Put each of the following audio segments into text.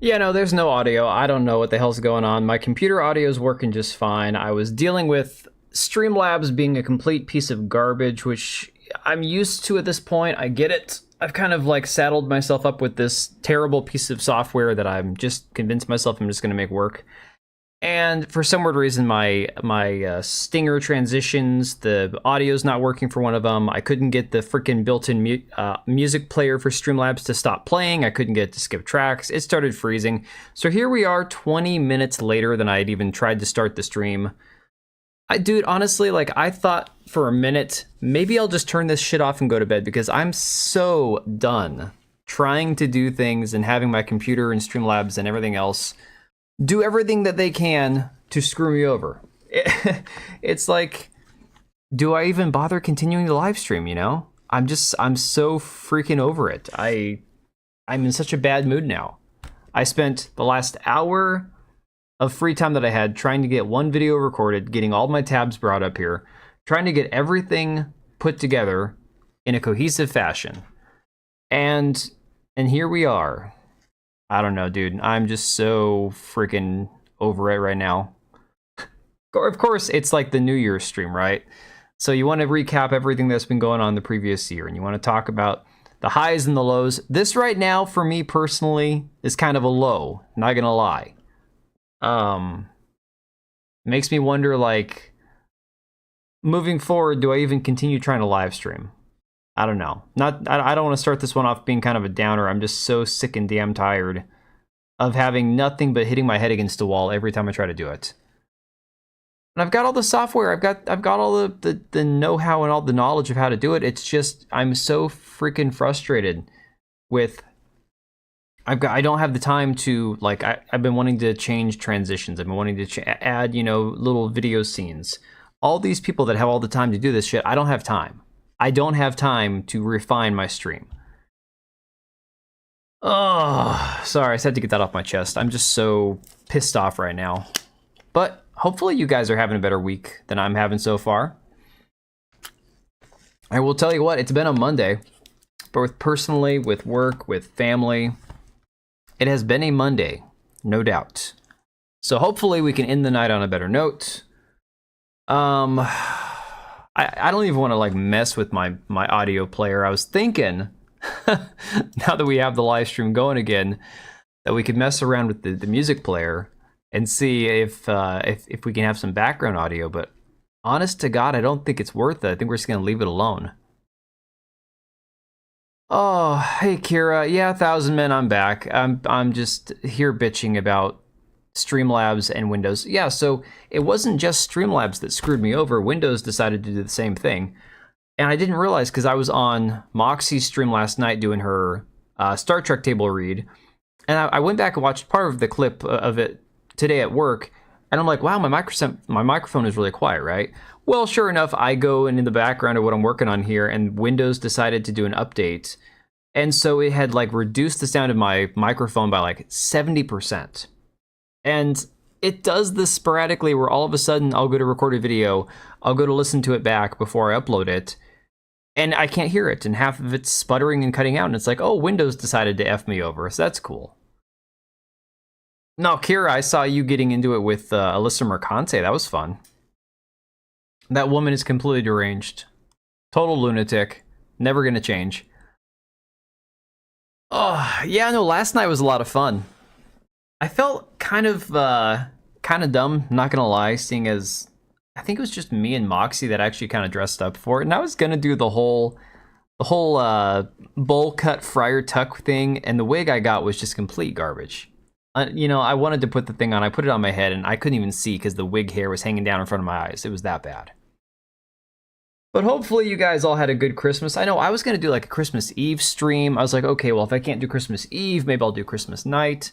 Yeah, no, there's no audio. I don't know what the hell's going on. My computer audio is working just fine. I was dealing with Streamlabs being a complete piece of garbage, which I'm used to at this point. I get it. I've kind of like saddled myself up with this terrible piece of software that I'm just convinced myself I'm just going to make work. And for some weird reason, my Stinger transitions, the audio's not working for one of them. I couldn't get the freaking built-in music player for Streamlabs to stop playing. I couldn't get it to skip tracks. It started freezing. So here we are 20 minutes later than I had even tried to start the stream. Dude, honestly, like, I thought for a minute, maybe I'll just turn this shit off and go to bed because I'm so done trying to do things and having my computer and Streamlabs and everything else do everything that they can to screw me over. It's like, do I even bother continuing the live stream, you know? I'm so freaking over it. I'm in such a bad mood now. I spent the last hour of free time that I had trying to get one video recorded, getting all my tabs brought up here, trying to get everything put together in a cohesive fashion. And here we are. I don't know, dude. I'm just so freaking over it right now. Of course, it's like the New Year's stream, right? So you want to recap everything that's been going on the previous year, and you want to talk about the highs and the lows. This right now, for me personally, is kind of a low, not gonna lie. Makes me wonder, like, moving forward, do I even continue trying to live stream? I don't know. I don't want to start this one off being kind of a downer. I'm just so sick and damn tired of having nothing but hitting my head against a wall every time I try to do it. And I've got all the software. I've got all the know-how and all the knowledge of how to do it. It's just I'm so freaking frustrated with I don't have the time to, like, I've been wanting to change transitions. I've been wanting to add, you know, little video scenes. All these people that have all the time to do this shit, I don't have time. I don't have time to refine my stream. Oh, sorry, I just had to get that off my chest. I'm just so pissed off right now. But hopefully you guys are having a better week than I'm having so far. I will tell you what, it's been a Monday. Both personally, with work, with family. It has been a Monday, no doubt. So hopefully we can end the night on a better note. I don't even want to like mess with my audio player. I was thinking, now that we have the live stream going again, that we could mess around with the music player and see if we can have some background audio. But honest to God, I don't think it's worth it. I think we're just gonna leave it alone. Oh, hey Kira. Yeah, 1,000 Men, I'm back. I'm just here bitching about Streamlabs and Windows. Yeah, so it wasn't just Streamlabs that screwed me over. Windows decided to do the same thing. And I didn't realize because I was on Moxie's stream last night doing her Star Trek table read. And I went back and watched part of the clip of it today at work. And I'm like, wow, my microphone is really quiet, right? Well, sure enough, I go in the background of what I'm working on here, and Windows decided to do an update. And so it had like reduced the sound of my microphone by like 70%. And it does this sporadically where all of a sudden I'll go to record a video, I'll go to listen to it back before I upload it, and I can't hear it, and half of it's sputtering and cutting out, and it's like, oh, Windows decided to F me over, so that's cool. No, Kira, I saw you getting into it with Alyssa Mercante. That was fun. That woman is completely deranged. Total lunatic. Never gonna change. Oh, yeah, no, last night was a lot of fun. I felt kind of dumb, not gonna lie, seeing as I think it was just me and Moxie that actually kind of dressed up for it, and I was gonna do the whole bowl cut friar tuck thing, and the wig I got was just complete garbage. You know, I wanted to put the thing on, I put it on my head, and I couldn't even see because the wig hair was hanging down in front of my eyes. It was that bad. But hopefully you guys all had a good Christmas. I know I was gonna do like a Christmas Eve stream. I was like, okay, well, if I can't do Christmas Eve, maybe I'll do Christmas night.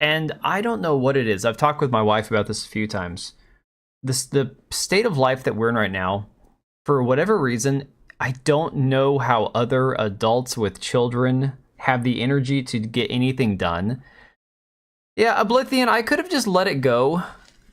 And I don't know what it is. I've talked with my wife about this a few times. The state of life that we're in right now, for whatever reason, I don't know how other adults with children have the energy to get anything done. Yeah, Oblivion, I could have just let it go,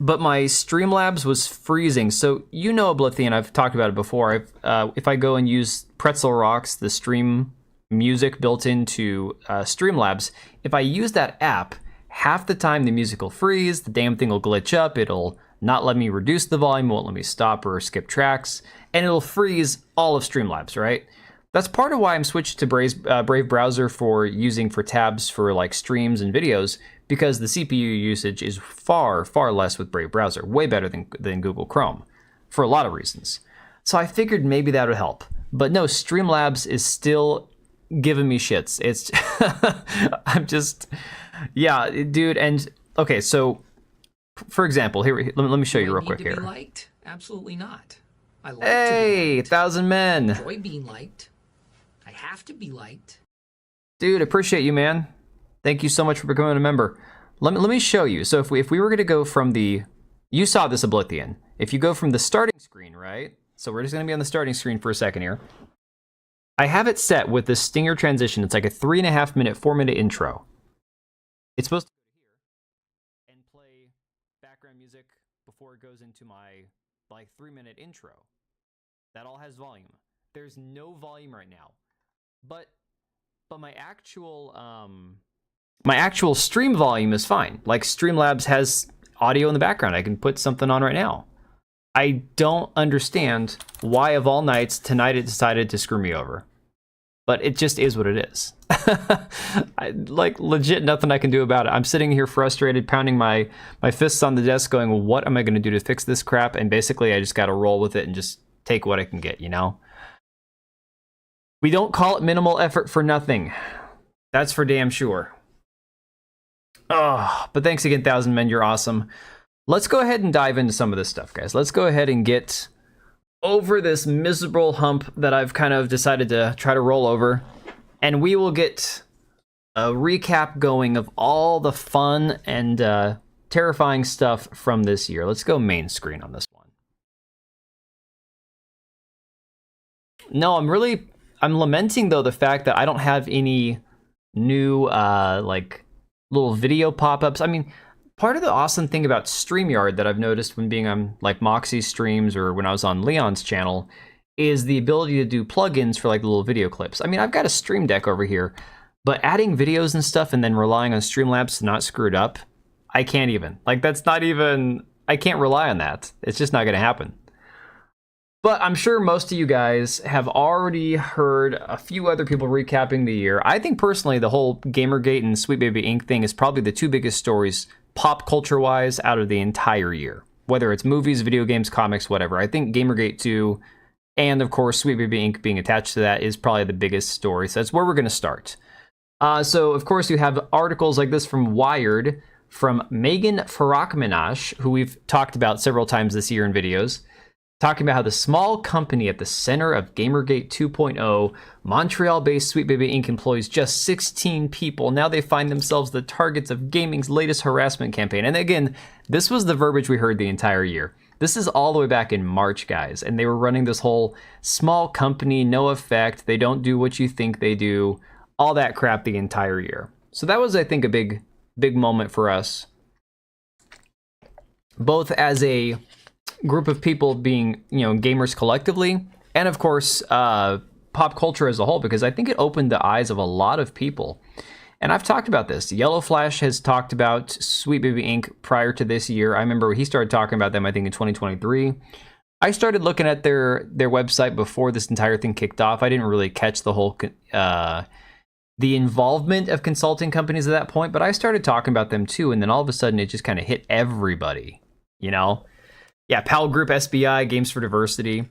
but my Streamlabs was freezing. So you know Oblivion, I've talked about it before. If I go and use Pretzel Rocks, the stream music built into Streamlabs, if I use that app, half the time the music will freeze, the damn thing will glitch up, it'll not let me reduce the volume, won't let me stop or skip tracks, and it'll freeze all of Streamlabs, right? That's part of why I'm switched to Brave browser for tabs for like streams and videos, because the CPU usage is far, far less with Brave browser, way better than Google Chrome, for a lot of reasons. So I figured maybe that would help. But no, Streamlabs is still giving me shits. It's, I'm just, yeah, dude. And okay, so for example, here, let me show you real quick here. Liked? Absolutely not. I like hey, to be liked. 1,000 men. Enjoy being liked. I have to be liked. Dude, appreciate you, man. Thank you so much for becoming a member. Let me show you. So if we were going to go from the, you saw this Oblivion. If you go from the starting screen, right? So we're just going to be on the starting screen for a second here. I have it set with the stinger transition. It's like a 3.5 minute, 4-minute intro. It's supposed to go here and play background music before it goes into my like 3-minute intro. That all has volume. There's no volume right now, but my actual stream volume is fine. Like Streamlabs has audio in the background. I can put something on right now. I don't understand why of all nights tonight it decided to screw me over. But it just is what it is. Like legit nothing I can do about it. I'm sitting here frustrated, pounding my fists on the desk going, what am I going to do to fix this crap? And basically I just got to roll with it and just take what I can get, you know? We don't call it minimal effort for nothing. That's for damn sure. Oh, but thanks again, 1,000 men. You're awesome. Let's go ahead and dive into some of this stuff, guys. Let's go ahead and get over this miserable hump that I've kind of decided to try to roll over. And we will get a recap going of all the fun and terrifying stuff from this year. Let's go main screen on this one. No, I'm lamenting, though, the fact that I don't have any new, like, little video pop-ups. I mean, part of the awesome thing about StreamYard that I've noticed when being on, like, Moxie's streams or when I was on Leon's channel is the ability to do plugins for, like, little video clips. I mean, I've got a Stream Deck over here, but adding videos and stuff and then relying on Streamlabs to not screw it up, I can't even. Like, that's not even... I can't rely on that. It's just not going to happen. But I'm sure most of you guys have already heard a few other people recapping the year. I think personally the whole Gamergate and Sweet Baby Inc. thing is probably the two biggest stories pop culture-wise out of the entire year. Whether it's movies, video games, comics, whatever. I think Gamergate 2 and, of course, Sweet Baby Inc. being attached to that is probably the biggest story. So that's where we're going to start. So, of course, you have articles like this from Wired, from Megan Farakminash, who we've talked about several times this year in videos, talking about how the small company at the center of Gamergate 2.0, Montreal-based Sweet Baby Inc. employs just 16 people. Now they find themselves the targets of gaming's latest harassment campaign. And again, this was the verbiage we heard the entire year. This is all the way back in March, guys. And they were running this whole small company, no effect, they don't do what you think they do, all that crap the entire year. So that was, I think, a big moment for us. Both as a group of people being, you know, gamers collectively, and of course, pop culture as a whole, because I think it opened the eyes of a lot of people. And I've talked about this. Yellow Flash has talked about Sweet Baby Inc. prior to this year. I remember he started talking about them, I think, in 2023. I started looking at their website before this entire thing kicked off. I didn't really catch the whole the involvement of consulting companies at that point, but I started talking about them too, and then all of a sudden it just kind of hit everybody, you know? Yeah, PAL Group, SBI, Games for Diversity.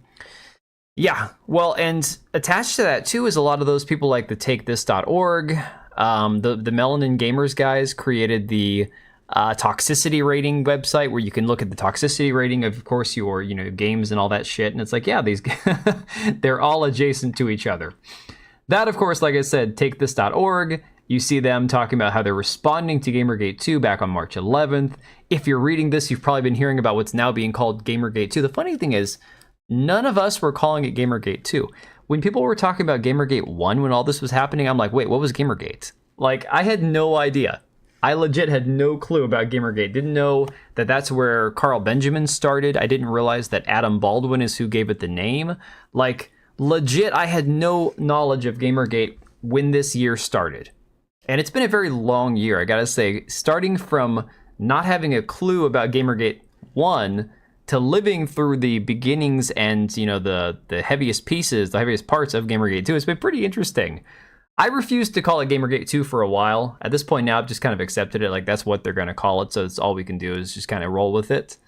Yeah, well, and attached to that too is a lot of those people like the TakeThis.org. The Melanin Gamers guys created the toxicity rating website where you can look at the toxicity rating of course, your, you know, games and all that shit. And it's like, yeah, these they're all adjacent to each other. That, of course, like I said, TakeThis.org. You see them talking about how they're responding to Gamergate 2 back on March 11th. If you're reading this, you've probably been hearing about what's now being called Gamergate 2. The funny thing is, none of us were calling it Gamergate 2. When people were talking about Gamergate 1 when all this was happening, I'm like, wait, what was Gamergate? Like, I had no idea. I legit had no clue about Gamergate. Didn't know that that's where Carl Benjamin started. I didn't realize that Adam Baldwin is who gave it the name. Like, legit, I had no knowledge of Gamergate when this year started. And it's been a very long year, I gotta say, starting from not having a clue about Gamergate 1 to living through the beginnings and, the heaviest pieces, the heaviest parts of Gamergate 2. It's been pretty interesting. I refused to call it Gamergate 2 for a while. At this point now, I've just kind of accepted it. Like, that's what they're going to call it, so it's all we can do is just kind of roll with it.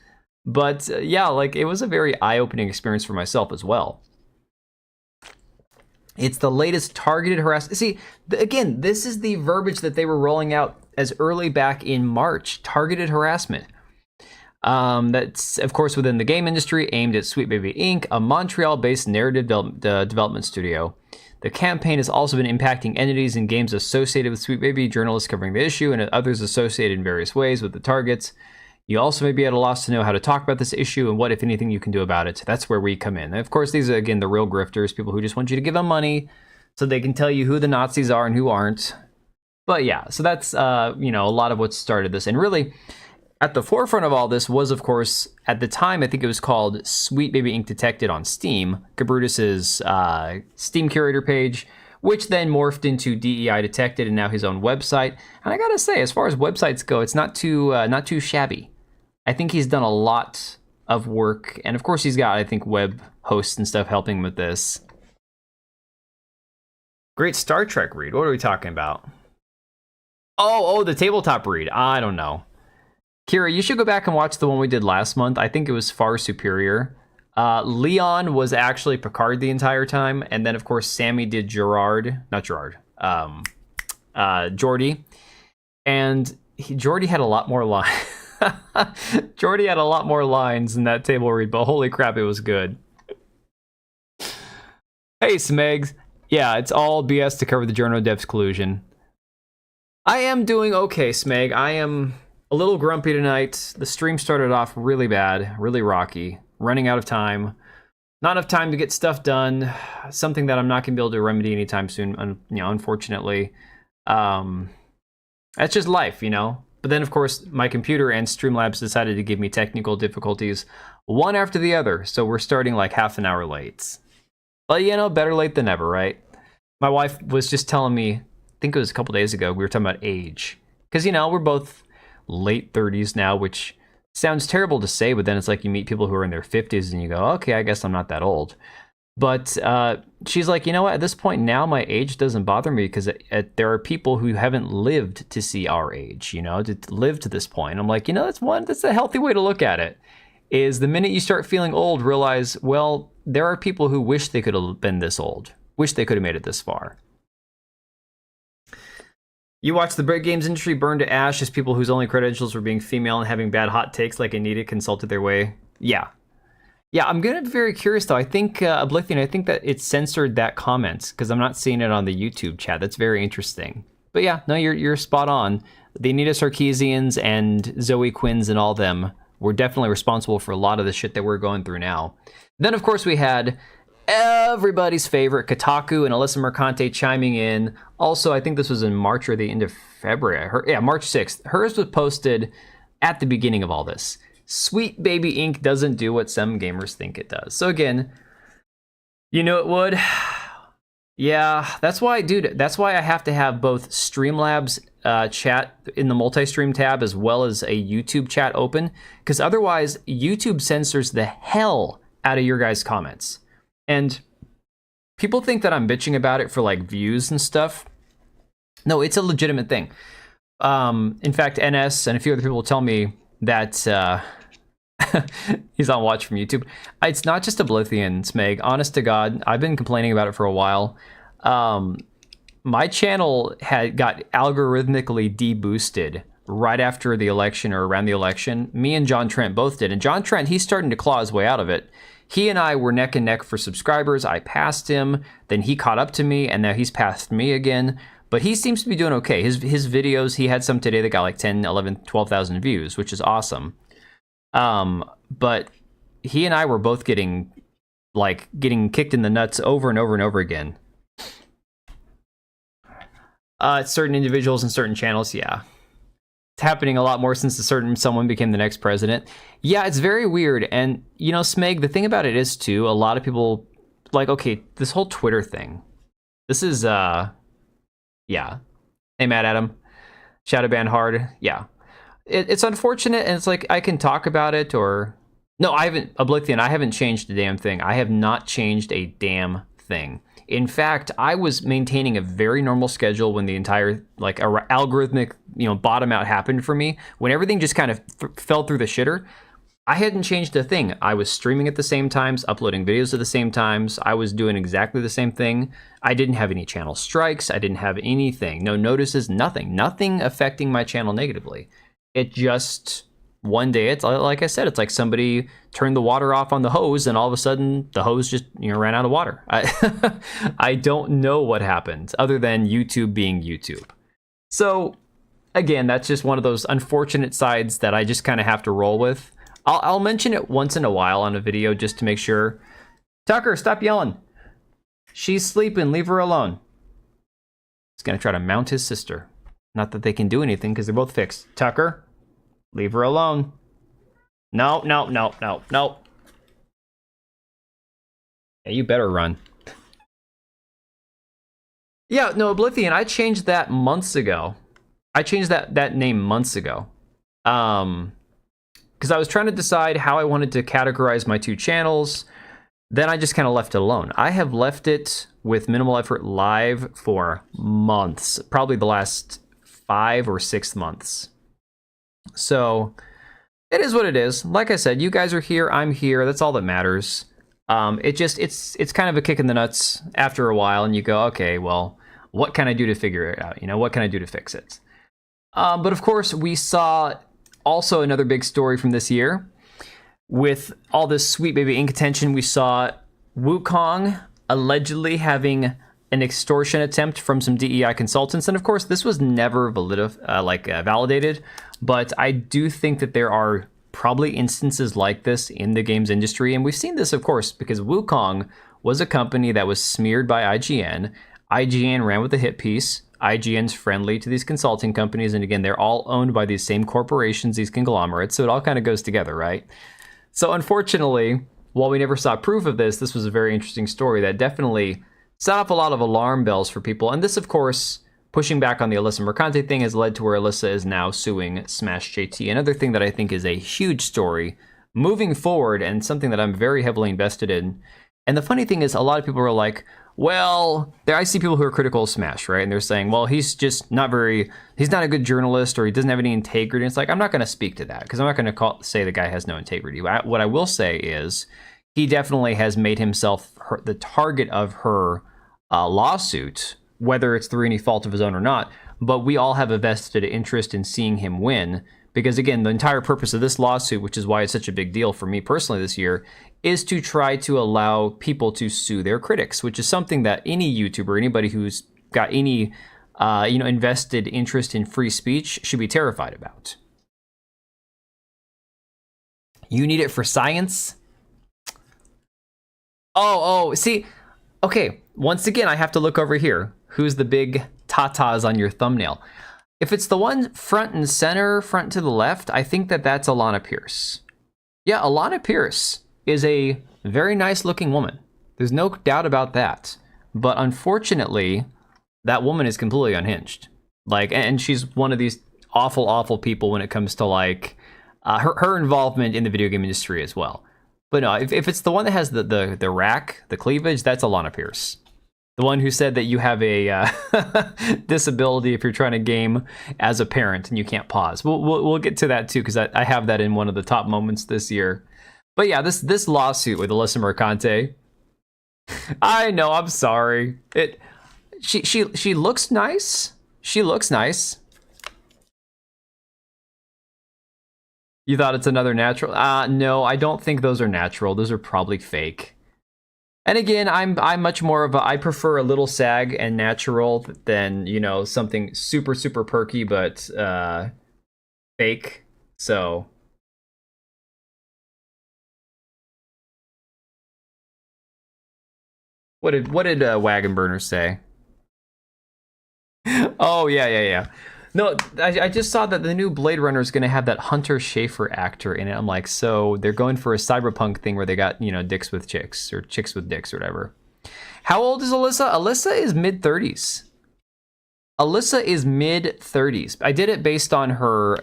But, yeah, like, it was a very eye-opening experience for myself as well. It's the latest targeted harassment. See, again, this is the verbiage that they were rolling out as early back in March. Targeted harassment. That's, of course, within the game industry, aimed at Sweet Baby Inc., a Montreal-based narrative development studio. The campaign has also been impacting entities and games associated with Sweet Baby, journalists covering the issue, and others associated in various ways with the targets. You also may be at a loss to know how to talk about this issue and what, if anything, you can do about it. That's where we come in. And of course, these are, again, the real grifters, people who just want you to give them money so they can tell you who the Nazis are and who aren't. But yeah, so that's, a lot of what started this. And really, at the forefront of all this was, of course, at the time, I think it was called Sweet Baby Inc. Detected on Steam, Kabrutus's Steam curator page, which then morphed into DEI Detected and now his own website. And I gotta say, as far as websites go, it's not too shabby. I think he's done a lot of work, and of course he's got, I think, web hosts and stuff helping him with this. Great Star Trek read. What are we talking about? Oh, the tabletop read. I don't know. Kira, you should go back and watch the one we did last month. I think it was far superior. Leon was actually Picard the entire time, and then of course Sammy did Geordi, and Geordi had a lot more lines. Geordi had a lot more lines in that table read, but holy crap, it was good. Hey, Smegs. Yeah, it's all BS to cover the journal devs collusion. I am doing okay, Smeg. I am a little grumpy tonight. The stream started off really bad, really rocky, running out of time. Not enough time to get stuff done. Something that I'm not going to be able to remedy anytime soon, unfortunately. That's just life, But then, of course, my computer and Streamlabs decided to give me technical difficulties one after the other, so we're starting like half an hour late. But, better late than never, right? My wife was just telling me, I think it was a couple days ago, we were talking about age. Because, we're both late 30s now, which sounds terrible to say, but then it's like you meet people who are in their 50s and you go, okay, I guess I'm not that old. But she's like, you know what, at this point now, my age doesn't bother me because there are people who haven't lived to see our age, to live to this point. I'm like, that's a healthy way to look at it, is the minute you start feeling old, realize, well, there are people who wish they could have been this old, wish they could have made it this far. You watch the break games industry burn to ash as people whose only credentials were being female and having bad hot takes like Anita consulted their way. Yeah, I'm going to be very curious, though. I think, Oblivion, I think that it censored that comment because I'm not seeing it on the YouTube chat. That's very interesting. But yeah, no, you're spot on. The Anita Sarkeesians and Zoe Quinns and all them were definitely responsible for a lot of the shit that we're going through now. Then, of course, we had everybody's favorite Kotaku and Alyssa Mercante chiming in. Also, I think this was in March or the end of February. March 6th. Hers was posted at the beginning of all this. Sweet Baby Inc. doesn't do what some gamers think it does. So again, it would. Yeah, that's why, dude, that's why I have to have both Streamlabs chat in the multi-stream tab as well as a YouTube chat open, because otherwise YouTube censors the hell out of your guys' comments. And people think that I'm bitching about it for like views and stuff. No, it's a legitimate thing. In fact, NS and a few other people tell me that he's on watch from YouTube. It's not just Oblivion, Smeg. Honest to God, I've been complaining about it for a while. My channel got algorithmically deboosted right after the election or around the election. Me and John Trent both did. And John Trent, he's starting to claw his way out of it. He and I were neck and neck for subscribers. I passed him, then he caught up to me, and now he's passed me again. But he seems to be doing okay. His videos, he had some today that got like 10, 11, 12,000 views, which is awesome. But he and I were both getting kicked in the nuts over and over and over again. Certain individuals and certain channels, yeah. It's happening a lot more since someone became the next president. Yeah, it's very weird. And, Smeg, the thing about it is, too, a lot of people, okay, this whole Twitter thing. This is, yeah. Hey, Matt Adam. Shadow ban hard. Yeah. It's unfortunate, and it's like I can talk about it or... No, I haven't... Oblivion, I haven't changed a damn thing. I have not changed a damn thing. In fact, I was maintaining a very normal schedule when the entire like algorithmic, bottom out happened for me. When everything just kind of fell through the shitter, I hadn't changed a thing. I was streaming at the same times, uploading videos at the same times. I was doing exactly the same thing. I didn't have any channel strikes. I didn't have anything. No notices, nothing. Nothing affecting my channel negatively. It just... One day, it's like I said, it's like somebody turned the water off on the hose, and all of a sudden, the hose just ran out of water. I don't know what happened, other than YouTube being YouTube. So, again, that's just one of those unfortunate sides that I just kind of have to roll with. I'll mention it once in a while on a video just to make sure. Tucker, stop yelling. She's sleeping. Leave her alone. He's gonna try to mount his sister. Not that they can do anything because they're both fixed. Tucker. Leave her alone. No. Yeah, you better run. Yeah, no, Oblivion, I changed that months ago. I changed that name months ago. Because I was trying to decide how I wanted to categorize my two channels. Then I just kind of left it alone. I have left it with minimal effort live for months. Probably the last 5 or 6 months. So it is what it is. Like I said, you guys are here, I'm here. That's all that matters. It's kind of a kick in the nuts after a while, and you go, okay, well, what can I do to figure it out? What can I do to fix it? But of course, we saw also another big story from this year with all this Sweet Baby Ink attention. We saw Wukong allegedly having an extortion attempt from some DEI consultants, and of course, this was never validated. But I do think that there are probably instances like this in the games industry. And we've seen this, of course, because Wukong was a company that was smeared by IGN. IGN ran with the hit piece. IGN's friendly to these consulting companies. And again, they're all owned by these same corporations, these conglomerates. So it all kind of goes together, right? So unfortunately, while we never saw proof of this, this was a very interesting story that definitely set off a lot of alarm bells for people. And this, of course... Pushing back on the Alyssa Mercante thing has led to where Alyssa is now suing Smash JT. Another thing that I think is a huge story moving forward and something that I'm very heavily invested in. And the funny thing is, a lot of people are like, well, I see people who are critical of Smash, right? And they're saying, well, he's just he's not a good journalist or he doesn't have any integrity. And it's like, I'm not going to speak to that because I'm not going to say the guy has no integrity. What I will say is he definitely has made himself the target of her lawsuit, whether it's through any fault of his own or not, but we all have a vested interest in seeing him win. Because again, the entire purpose of this lawsuit, which is why it's such a big deal for me personally this year, is to try to allow people to sue their critics, which is something that any YouTuber, anybody who's got any, invested interest in free speech should be terrified about. You need it for science? See, okay, once again, I have to look over here. Who's the big tatas on your thumbnail? If it's the one front and center, front to the left, I think that's Alana Pierce. Yeah, Alana Pierce is a very nice looking woman. There's no doubt about that. But unfortunately, that woman is completely unhinged. And she's one of these awful people when it comes to her involvement in the video game industry as well. But no, if it's the one that has the rack, the cleavage, that's Alana Pierce. The one who said that you have a disability if you're trying to game as a parent and you can't pause. We'll get to that too, because I have that in one of the top moments this year. But yeah, this lawsuit with Alyssa Mercante, I know, I'm sorry. She looks nice. She looks nice. You thought it's another natural? No, I don't think those are natural. Those are probably fake. And again, I'm much more of I prefer a little sag and natural than, something super perky but fake. So what did Wagon Burner say? Oh yeah. No, I just saw that the new Blade Runner is going to have that Hunter Schafer actor in it. I'm like, so they're going for a cyberpunk thing where they got, dicks with chicks or chicks with dicks or whatever. How old is Alyssa? Alyssa is mid-30s. Alyssa is mid 30s. I did it based on her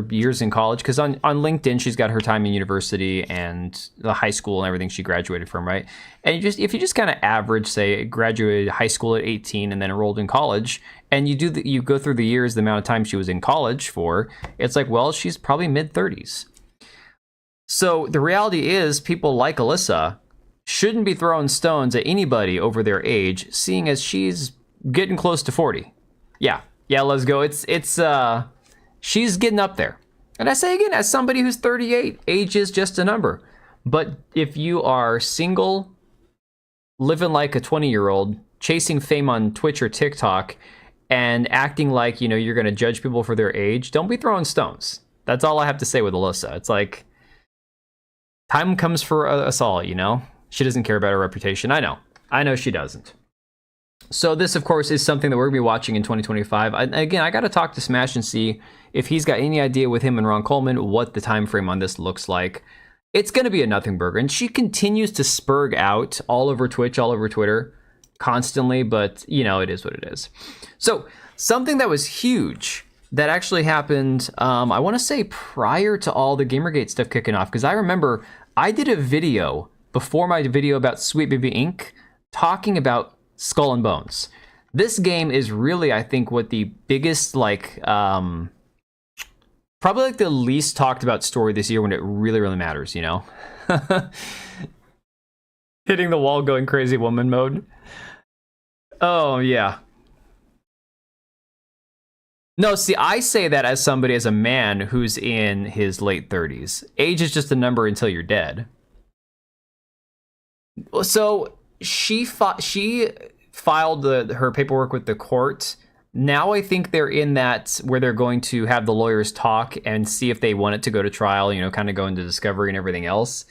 years in college, because on LinkedIn she's got her time in university and the high school and everything she graduated from, right? And if you just kind of average, say, graduated high school at 18 and then enrolled in college, and you go through the years, the amount of time she was in college for, it's like, well, she's probably mid 30s. So the reality is, people like Alyssa shouldn't be throwing stones at anybody over their age, seeing as she's getting close to 40. Yeah, let's go. She's getting up there. And I say again, as somebody who's 38, age is just a number. But if you are single, living like a 20-year-old, chasing fame on Twitch or TikTok, and acting like, you're going to judge people for their age, don't be throwing stones. That's all I have to say with Alyssa. It's like, time comes for us all, She doesn't care about her reputation. I know she doesn't. So this, of course, is something that we're going to be watching in 2025. Again, I got to talk to Smash and see if he's got any idea with him and Ron Coleman what the time frame on this looks like. It's going to be a nothing burger, and she continues to spurg out all over Twitch, all over Twitter, constantly, but, it is what it is. So something that was huge that actually happened, I want to say prior to all the Gamergate stuff kicking off, because I remember I did a video before my video about Sweet Baby Inc. talking about Skull and Bones. This game is really, I think, what the biggest, probably the least talked about story this year when it really, really matters, Hitting the wall, going crazy woman mode. Oh, yeah. No, see, I say that as somebody, as a man who's in his late 30s. Age is just a number until you're dead. So she filed her paperwork with the court. Now I think they're in that where they're going to have the lawyers talk and see if they want it to go to trial, kind of go into discovery and everything else.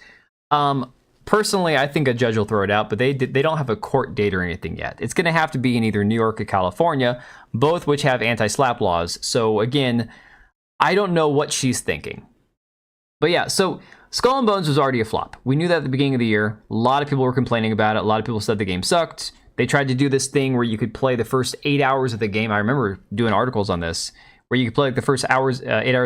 Personally, I think a judge will throw it out, but they don't have a court date or anything yet. It's going to have to be in either New York or California, both which have anti-slap laws. So again, I don't know what she's thinking. But yeah, so Skull and Bones was already a flop. We knew that at the beginning of the year. A lot of people were complaining about it. A lot of people said the game sucked. They tried to do this thing where you could play the first 8 hours of the game. I remember doing articles on this, where you could play the first 8 hours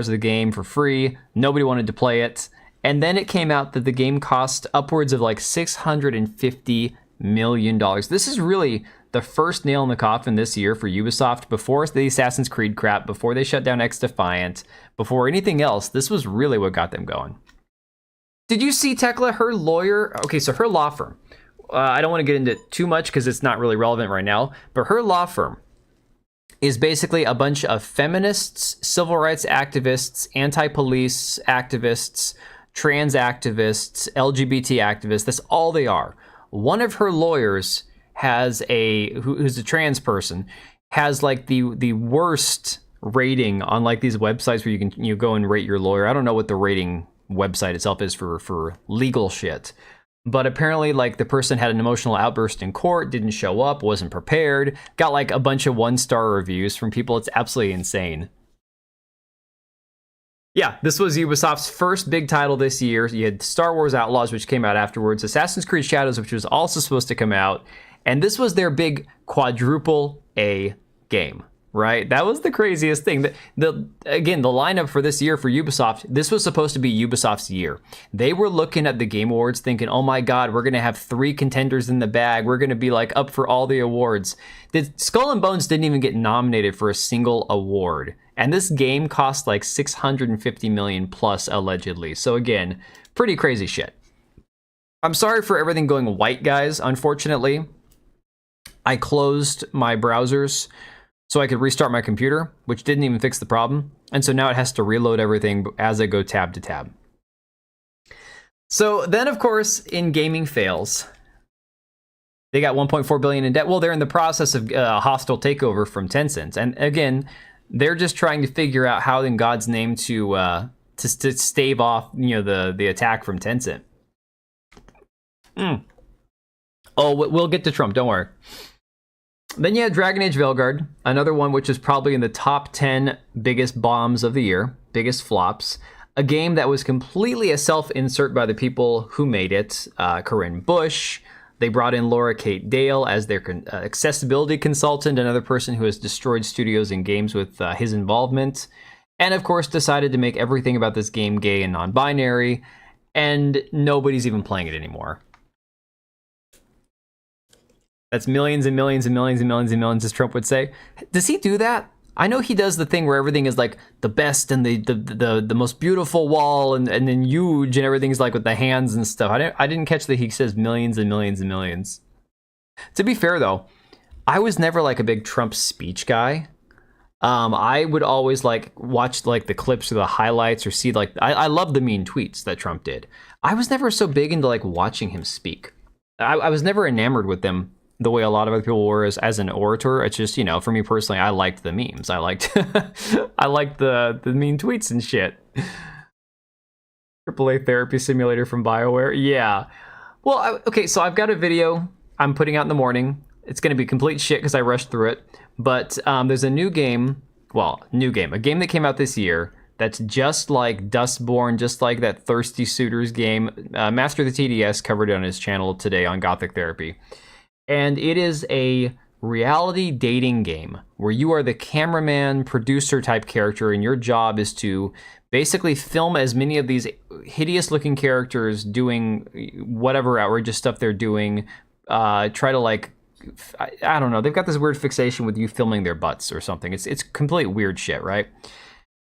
of the game for free. Nobody wanted to play it. And then it came out that the game cost upwards of $650 million. This is really the first nail in the coffin this year for Ubisoft. Before the Assassin's Creed crap, before they shut down X-Defiant, before anything else, this was really what got them going. Did you see Tekla, her lawyer? Okay, so her law firm. I don't want to get into too much because it's not really relevant right now, but her law firm is basically a bunch of feminists, civil rights activists, anti-police activists, trans activists, LGBT activists. That's all they are. One of her lawyers has who's a trans person, has the worst rating on these websites where you go and rate your lawyer. I don't know what the rating website itself is for legal shit, but apparently the person had an emotional outburst in court, didn't show up, wasn't prepared, got a bunch of 1-star reviews from people. It's absolutely insane. Yeah, this was Ubisoft's first big title this year. You had Star Wars Outlaws, which came out afterwards, Assassin's Creed Shadows, which was also supposed to come out, and this was their big quadruple A game, right? That was the craziest thing. Again, the lineup for this year for Ubisoft, this was supposed to be Ubisoft's year. They were looking at the Game Awards thinking, oh my god, we're going to have 3 contenders in the bag. We're going to be up for all the awards. Skull and Bones didn't even get nominated for a single award. And this game cost $650 million plus, allegedly. So again, pretty crazy shit. I'm sorry for everything going white, guys. Unfortunately, I closed my browsers so I could restart my computer, which didn't even fix the problem. And so now it has to reload everything as I go tab to tab. So then, of course, in gaming fails, they got $1.4 billion in debt. Well, they're in the process of a hostile takeover from Tencent. And again, they're just trying to figure out how in God's name to stave off, the attack from Tencent. Oh, we'll get to Trump. Don't worry. Then you had Dragon Age Veilguard, another one which is probably in the top 10 biggest bombs of the year, biggest flops. A game that was completely a self-insert by the people who made it. Corinne Bush, They brought in Laura Kate Dale as their accessibility consultant, another person who has destroyed studios and games with his involvement. And of course, decided to make everything about this game gay and non-binary, and nobody's even playing it anymore. That's millions and millions and millions and millions and millions, as Trump would say. Does he do that? I know he does the thing where everything is like the best and the most beautiful wall and then huge and everything's like with the hands and stuff. I didn't catch that he says millions and millions and millions. To be fair though, I was never like a big Trump speech guy. I would always like watch like the clips or the highlights or see like I love the mean tweets that Trump did. I was never so big into like watching him speak. I was never enamored with them the way a lot of other people were as an orator. It's just, you know, for me personally, I liked the memes. I liked I liked the mean tweets and shit. AAA therapy simulator from BioWare. Yeah. Well, okay, so I've got a video I'm putting out in the morning. It's going to be complete shit because I rushed through it. But there's a new game, a game that came out this year that's just like Dustborn, just like that Thirsty Suitors game. Master of the TDS covered it on his channel today on Gothic Therapy. And it is a reality dating game where you are the cameraman, producer type character, and your job is to basically film as many of these hideous looking characters doing whatever outrageous stuff they're doing. Try to like, I don't know, they've got this weird fixation with you filming their butts or something. It's complete weird shit, right?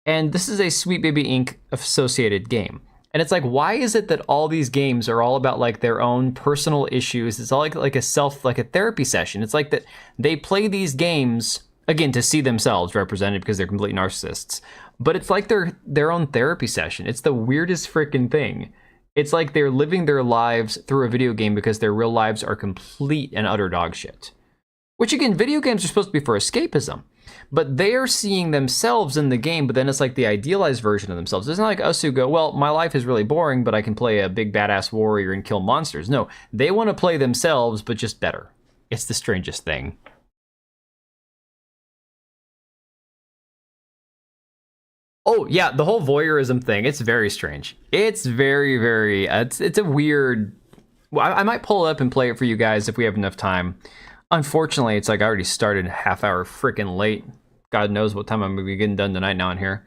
And this is a Sweet Baby Inc. associated game. And it's like, why is it that all these games are all about like their own personal issues? It's all like a therapy session. It's like that they play these games again to see themselves represented because they're complete narcissists. But it's like their own therapy session. It's the weirdest freaking thing. It's like they're living their lives through a video game because their real lives are complete and utter dog shit. Which again, video games are supposed to be for escapism. But they're seeing themselves in the game, but then it's like the idealized version of themselves. It's not like us who go, well, my life is really boring, but I can play a big badass warrior and kill monsters. No, they want to play themselves, but just better. It's the strangest thing. Oh, yeah, the whole voyeurism thing, it's very strange. It's very, very, it's a weird... Well, I might pull it up and play it for you guys if we have enough time. Unfortunately, it's like I already started a half hour freaking late. God knows what time I'm going to be getting done tonight now in here.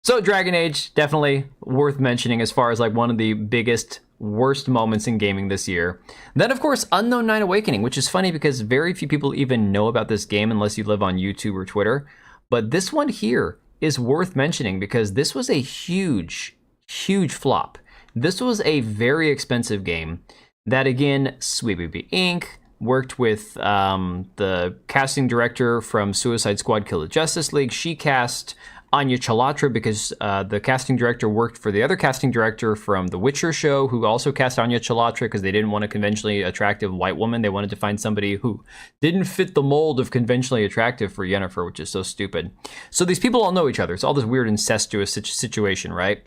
So Dragon Age, definitely worth mentioning as far as like one of the biggest, worst moments in gaming this year. Then, of course, Unknown Night Awakening, which is funny because very few people even know about this game unless you live on YouTube or Twitter. But this one here is worth mentioning because this was a huge, huge flop. This was a very expensive game that, again, Sweet Baby Inc. worked with the casting director from Suicide Squad Kill the Justice League. She cast Anya Chalotra because the casting director worked for the other casting director from The Witcher show, who also cast Anya Chalotra because they didn't want a conventionally attractive white woman. They wanted to find somebody who didn't fit the mold of conventionally attractive for Yennefer, which is so stupid. So these people all know each other. It's all this weird incestuous situation, right?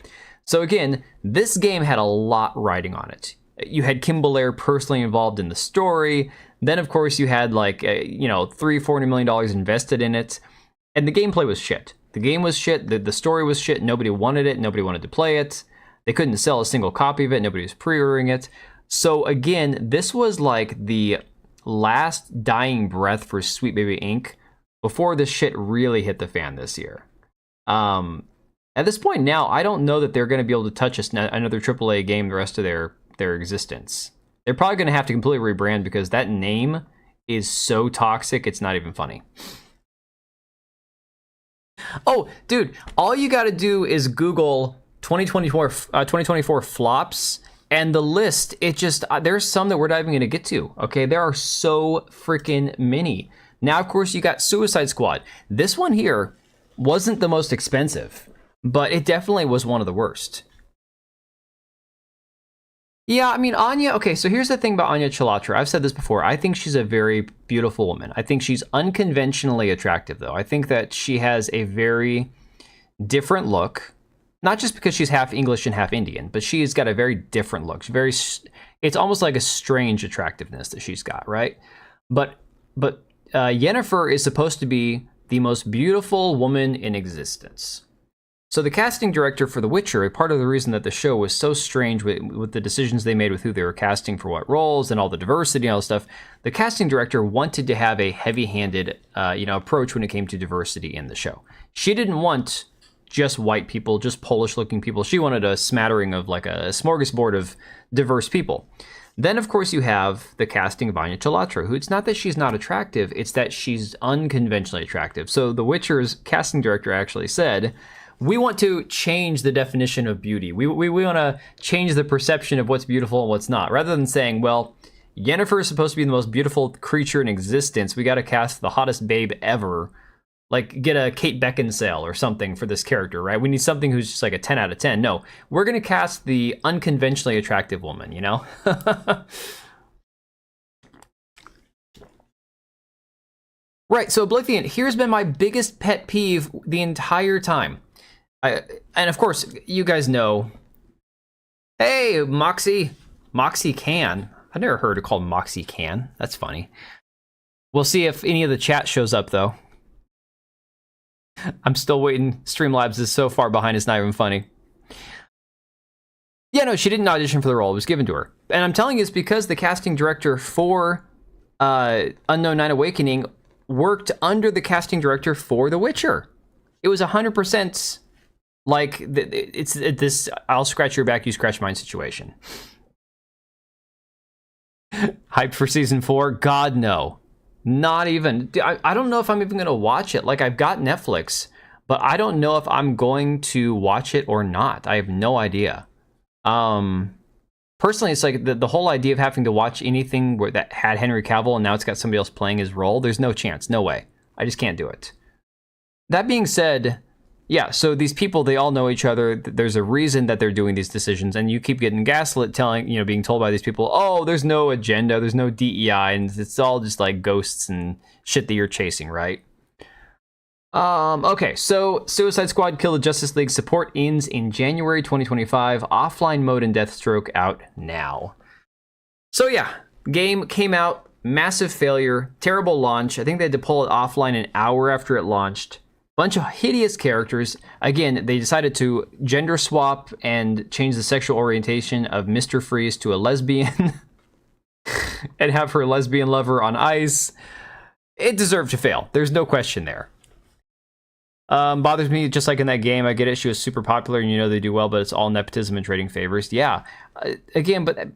So again, this game had a lot riding on it. You had Kim Belair personally involved in the story. Then, of course, you had like, $300-400 million invested in it. And the gameplay was shit. The game was shit. The story was shit. Nobody wanted it. Nobody wanted to play it. They couldn't sell a single copy of it. Nobody was pre-ordering it. So again, this was like the last dying breath for Sweet Baby Inc. before this shit really hit the fan this year. At this point now, I don't know that they're going to be able to touch another AAA game the rest of their existence. They're probably going to have to completely rebrand because that name is so toxic, it's not even funny. Oh, dude, all you got to do is Google 2024 flops, and the list, it just, there's some that we're not even going to get to, okay? There are so freaking many. Now, of course, you got Suicide Squad. This one here wasn't the most expensive, but it definitely was one of the worst. Yeah, I mean, Anya, okay, so here's the thing about Anya Chalotra. I've said this before. I think she's a very beautiful woman. I think she's unconventionally attractive, though. I think that she has a very different look, not just because she's half English and half Indian, but she's got a very different look. It's almost like a strange attractiveness that she's got, right? But Yennefer is supposed to be the most beautiful woman in existence. So the casting director for The Witcher, a part of the reason that the show was so strange with the decisions they made with who they were casting for what roles and all the diversity and all that stuff, the casting director wanted to have a heavy-handed, approach when it came to diversity in the show. She didn't want just white people, just Polish-looking people. She wanted a smattering of like a smorgasbord of diverse people. Then, of course, you have the casting of Anya Chalotra, who it's not that she's not attractive, it's that she's unconventionally attractive. So The Witcher's casting director actually said, we want to change the definition of beauty. We want to change the perception of what's beautiful and what's not. Rather than saying, well, Yennefer is supposed to be the most beautiful creature in existence, we got to cast the hottest babe ever. Like, get a Kate Beckinsale or something for this character, right? We need something who's just like a 10 out of 10. No, we're going to cast the unconventionally attractive woman, you know? Right, so Oblivion, here's been my biggest pet peeve the entire time. And of course, you guys know, hey, Moxie Can. I've never heard it called Moxie Can. That's funny. We'll see if any of the chat shows up, though. I'm still waiting. Streamlabs is so far behind, it's not even funny. Yeah, no, she didn't audition for the role. It was given to her. And I'm telling you, it's because the casting director for Unknown Night Awakening worked under the casting director for The Witcher. It was 100% like, it's this I'll scratch your back, you scratch mine situation. Hyped for season 4? God, no. Not even. I don't know if I'm even going to watch it. Like, I've got Netflix, but I don't know if I'm going to watch it or not. I have no idea. Personally, it's like the whole idea of having to watch anything that had Henry Cavill and now it's got somebody else playing his role. There's no chance. No way. I just can't do it. That being said, yeah, so these people, they all know each other. There's a reason that they're doing these decisions, and you keep getting gaslit being told by these people, oh, there's no agenda, there's no DEI, and it's all just like ghosts and shit that you're chasing, right? Okay, so Suicide Squad Kill the Justice League support ends in January 2025. Offline mode and Deathstroke out now. So yeah, game came out, massive failure, terrible launch. I think they had to pull it offline an hour after it launched. Bunch of hideous characters. Again, they decided to gender swap and change the sexual orientation of Mr. Freeze to a lesbian and have her lesbian lover on ice. It deserved to fail. There's no question there. Bothers me, just like in that game. I get it. She was super popular and they do well, but it's all nepotism and trading favors. Yeah. Again, but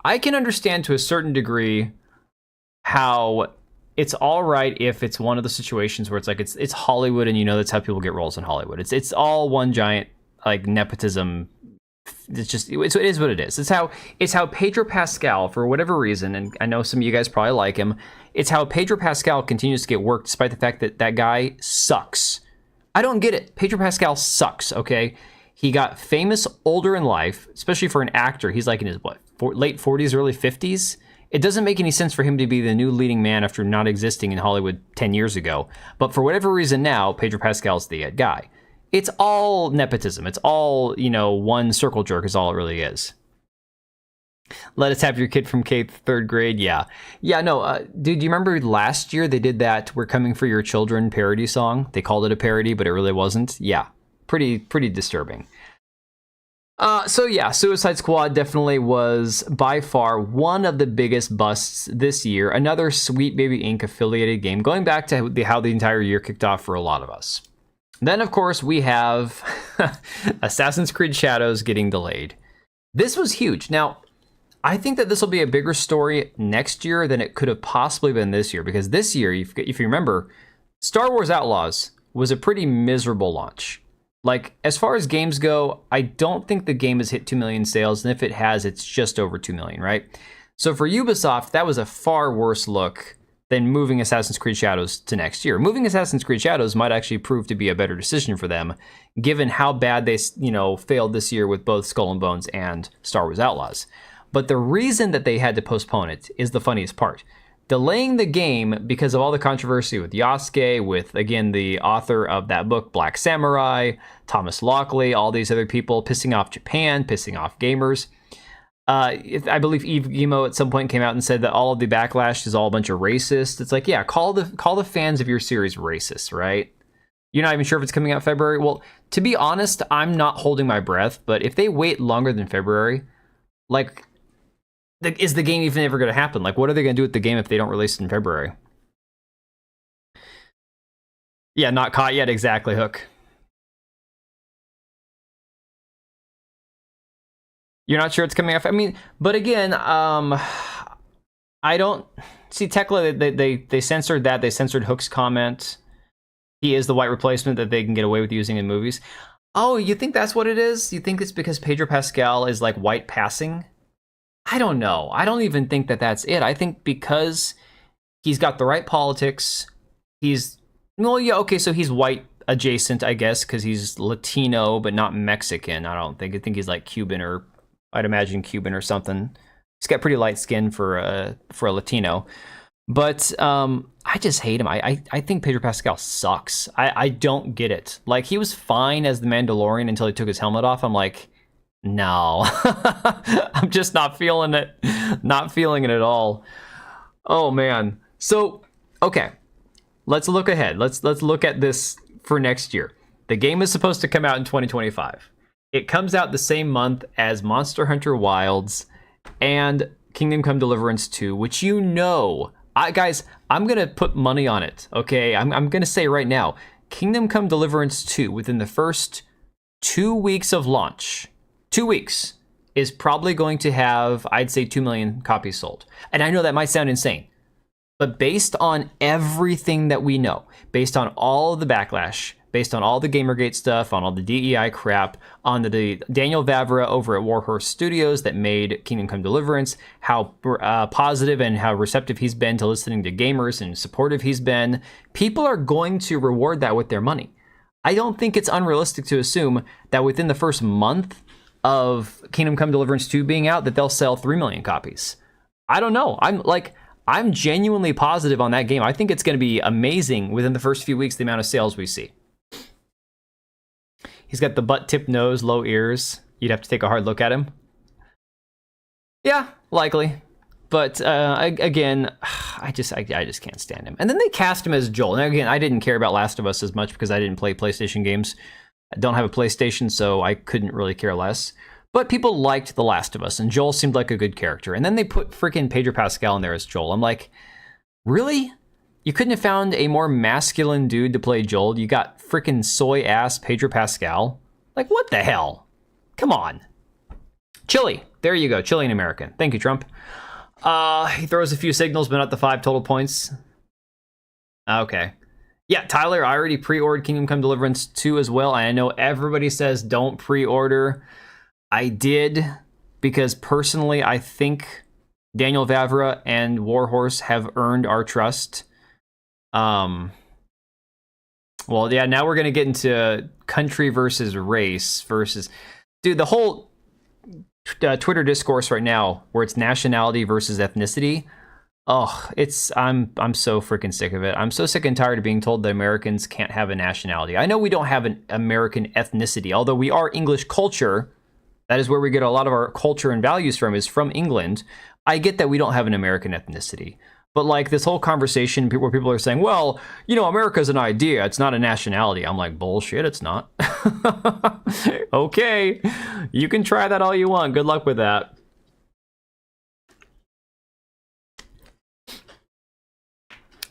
I can understand to a certain degree how it's all right if it's one of the situations where it's like it's Hollywood and that's how people get roles in Hollywood. It's all one giant like nepotism. It is what it is. It's how Pedro Pascal, for whatever reason, and I know some of you guys probably like him, it's how Pedro Pascal continues to get work despite the fact that guy sucks. I don't get it. Pedro Pascal sucks, okay? He got famous older in life, especially for an actor. He's like in his late 40s, early 50s. It doesn't make any sense for him to be the new leading man after not existing in Hollywood 10 years ago. But for whatever reason now, Pedro Pascal's the guy. It's all nepotism. It's all, one circle jerk is all it really is. Let us have your kid from K third grade. Yeah. Yeah, no, dude, do you remember last year they did that We're Coming for Your Children parody song? They called it a parody, but it really wasn't. Yeah, pretty disturbing. So yeah, Suicide Squad definitely was by far one of the biggest busts this year. Another Sweet Baby Inc. affiliated game, going back to how the entire year kicked off for a lot of us. Then, of course, we have Assassin's Creed Shadows getting delayed. This was huge. Now, I think that this will be a bigger story next year than it could have possibly been this year, because this year, if you remember, Star Wars Outlaws was a pretty miserable launch. Like, as far as games go, I don't think the game has hit 2 million sales, and if it has, it's just over 2 million, right? So for Ubisoft, that was a far worse look than moving Assassin's Creed Shadows to next year. Moving Assassin's Creed Shadows might actually prove to be a better decision for them, given how bad they, failed this year with both Skull and Bones and Star Wars Outlaws. But the reason that they had to postpone it is the funniest part. Delaying the game because of all the controversy with Yasuke, with, again, the author of that book, Black Samurai, Thomas Lockley, all these other people, pissing off Japan, pissing off gamers. I believe Eve Gimo at some point came out and said that all of the backlash is all a bunch of racist. It's like, yeah, call the fans of your series racist, right? You're not even sure if it's coming out February? Well, to be honest, I'm not holding my breath, but if they wait longer than February, like, is the game even ever going to happen? Like, what are they going to do with the game if they don't release it in February? Yeah, not caught yet, exactly, Hook. You're not sure it's coming out? I mean, but again, I don't... See, Tekla, they censored that. They censored Hook's comment. He is the white replacement that they can get away with using in movies. Oh, you think that's what it is? You think it's because Pedro Pascal is like white passing? I don't know. I don't even think that that's it. I think because he's got the right politics, he's... Well, yeah, okay, so he's white adjacent, I guess, because he's Latino, but not Mexican, I don't think. I think he's like Cuban, or I'd imagine Cuban or something. He's got pretty light skin for a Latino. But I just hate him. I think Pedro Pascal sucks. I don't get it. Like, he was fine as the Mandalorian until he took his helmet off. I'm like, no. I'm just not feeling it. Not feeling it at all. Oh, man. So, okay. Let's look ahead. Let's look at this for next year. The game is supposed to come out in 2025. It comes out the same month as Monster Hunter Wilds and Kingdom Come Deliverance 2, which you know... guys, I'm going to put money on it, okay? I'm going to say right now, Kingdom Come Deliverance 2, within the first 2 weeks of launch, 2 weeks, is probably going to have, I'd say, 2 million copies sold. And I know that might sound insane, but based on everything that we know, based on all the backlash, based on all the Gamergate stuff, on all the DEI crap, on the Daniel Vavra over at Warhorse Studios that made Kingdom Come Deliverance, how positive and how receptive he's been to listening to gamers and supportive he's been, people are going to reward that with their money. I don't think it's unrealistic to assume that within the first month of Kingdom Come Deliverance 2 being out, that they'll sell 3 million copies. I don't know. I'm genuinely positive on that game. I think it's going to be amazing within the first few weeks, the amount of sales we see. He's got the butt-tip nose, low ears. You'd have to take a hard look at him. Yeah, likely. But again, I just can't stand him. And then they cast him as Joel. Now again, I didn't care about Last of Us as much because I didn't play PlayStation games. I don't have a PlayStation, so I couldn't really care less. But people liked The Last of Us, and Joel seemed like a good character. And then they put freaking Pedro Pascal in there as Joel. I'm like, really? You couldn't have found a more masculine dude to play Joel? You got freaking soy-ass Pedro Pascal? Like, what the hell? Come on. Chili. There you go. Chilean American. Thank you, Trump. He throws a few signals, but not the 5 total points. Okay. Yeah, Tyler, I already pre-ordered Kingdom Come Deliverance 2 as well. I know everybody says don't pre-order. I did, because personally, I think Daniel Vavra and Warhorse have earned our trust. Well, yeah, now we're going to get into country versus race versus... Dude, the whole Twitter discourse right now, where it's nationality versus ethnicity, I'm so freaking sick of it. I'm so sick and tired of being told that Americans can't have a nationality. I know we don't have an American ethnicity, although we are English culture. That is where we get a lot of our culture and values from, is from England. I get that we don't have an American ethnicity. But like this whole conversation where people are saying, well, you know, America's an idea, it's not a nationality. I'm like, bullshit, it's not. Okay, you can try that all you want. Good luck with that.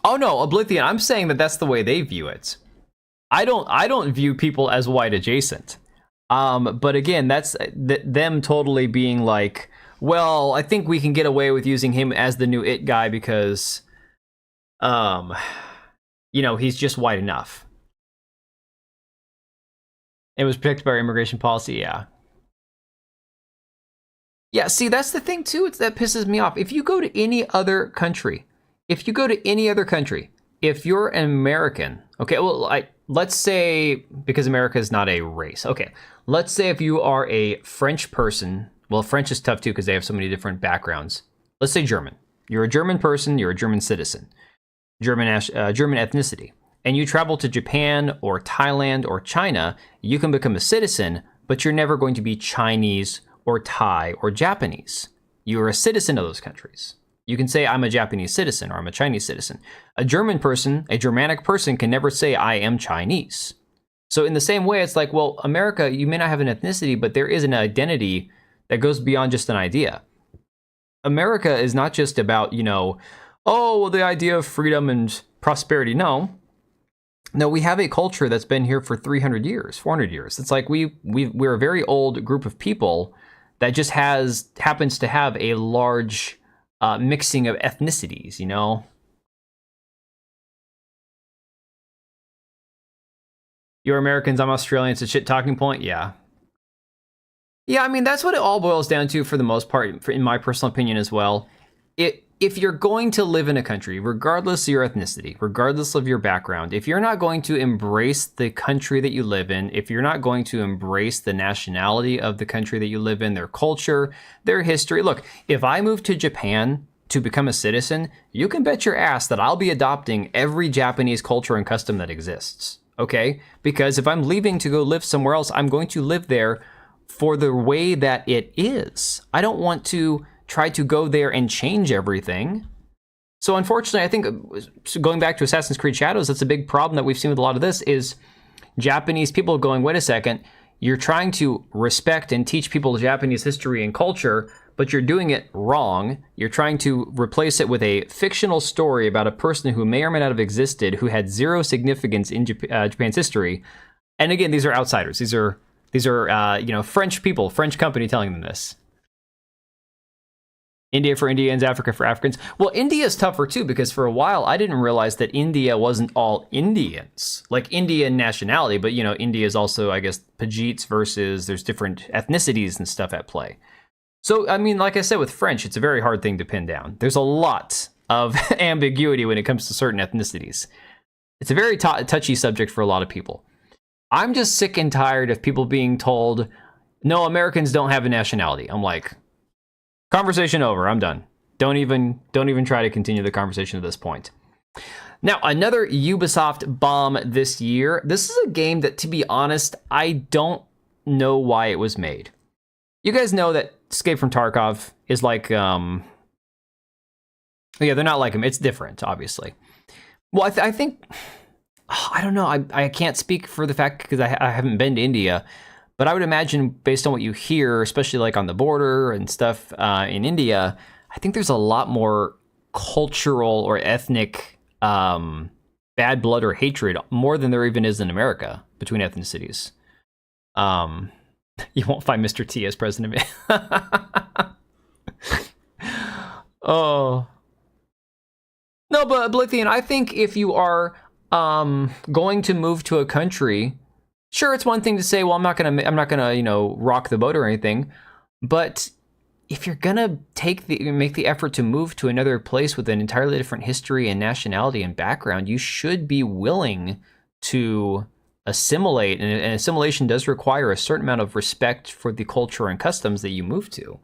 Oh no, Oblivion, I'm saying that that's the way they view it. I don't view people as white adjacent. But again, that's them totally being like, well, I think we can get away with using him as the new it guy because, you know, he's just white enough. It was protected by our immigration policy, yeah. Yeah, see, that's the thing too. That pisses me off. If you go to any other country, if you're an American, okay, well, let's say, because America is not a race. Okay, let's say if you are a French person. Well, French is tough too because they have so many different backgrounds. Let's say German. You're a German person, you're a German citizen, German ethnicity, and you travel to Japan or Thailand or China, you can become a citizen, but you're never going to be Chinese or Thai or Japanese. You are a citizen of those countries. You can say I'm a Japanese citizen or I'm a Chinese citizen. A German person, a Germanic person can never say I am Chinese. So in the same way, it's like, well, America, you may not have an ethnicity, but there is an identity that goes beyond just an idea. America is not just about, oh, well, the idea of freedom and prosperity. No, we have a culture that's been here for 300 years, 400 years. It's like we're a very old group of people that just happens to have a large mixing of ethnicities, You're Americans, I'm Australian, it's a shit talking point, yeah. Yeah, I mean, that's what it all boils down to for the most part, in my personal opinion as well. If you're going to live in a country, regardless of your ethnicity, regardless of your background, if you're not going to embrace the country that you live in, if you're not going to embrace the nationality of the country that you live in, their culture, their history. Look, if I move to Japan to become a citizen, you can bet your ass that I'll be adopting every Japanese culture and custom that exists, okay? Because if I'm leaving to go live somewhere else, I'm going to live there for the way that it is. I don't want to try to go there and change everything. So unfortunately, I think going back to Assassin's Creed Shadows, that's a big problem that we've seen with a lot of this is Japanese people going, wait a second, you're trying to respect and teach people Japanese history and culture, but you're doing it wrong. You're trying to replace it with a fictional story about a person who may or may not have existed, who had zero significance in Japan's history. And again, these are outsiders. These are French people, French company telling them this. India for Indians, Africa for Africans. Well, India is tougher too, because for a while I didn't realize that India wasn't all Indians, like Indian nationality, but India is also, I guess, Pajeets versus there's different ethnicities and stuff at play. So, I mean, like I said, with French, it's a very hard thing to pin down. There's a lot of ambiguity when it comes to certain ethnicities. It's a very touchy subject for a lot of people. I'm just sick and tired of people being told, no, Americans don't have a nationality. I'm like, conversation over. I'm done. Don't even try to continue the conversation at this point. Now, another Ubisoft bomb this year. This is a game that, to be honest, I don't know why it was made. You guys know that Escape from Tarkov is like, yeah, they're not like him. It's different, obviously. Well, I think, I don't know. I can't speak for the fact because I haven't been to India. But I would imagine, based on what you hear, especially like on the border and stuff in India, I think there's a lot more cultural or ethnic bad blood or hatred, more than there even is in America, between ethnicities. You won't find Mr. T as president. Oh. No, but Blithian, I think if you are going to move to a country, sure, it's one thing to say, well, I'm not gonna, rock the boat or anything. But if you're gonna make the effort to move to another place with an entirely different history and nationality and background, you should be willing to assimilate. And assimilation does require a certain amount of respect for the culture and customs that you move to.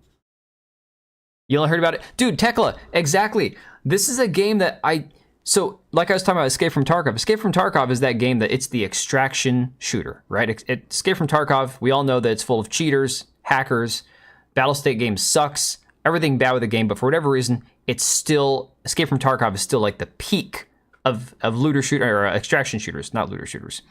You only heard about it? Dude, Tekla, exactly. This is a game that So, like I was talking about Escape from Tarkov. Escape from Tarkov is that game that it's the extraction shooter, right? Escape from Tarkov, we all know that it's full of cheaters, hackers. Battlestate game sucks. Everything bad with the game, but for whatever reason, it's still, Escape from Tarkov is still like the peak of looter shooter or extraction shooters, not looter shooters.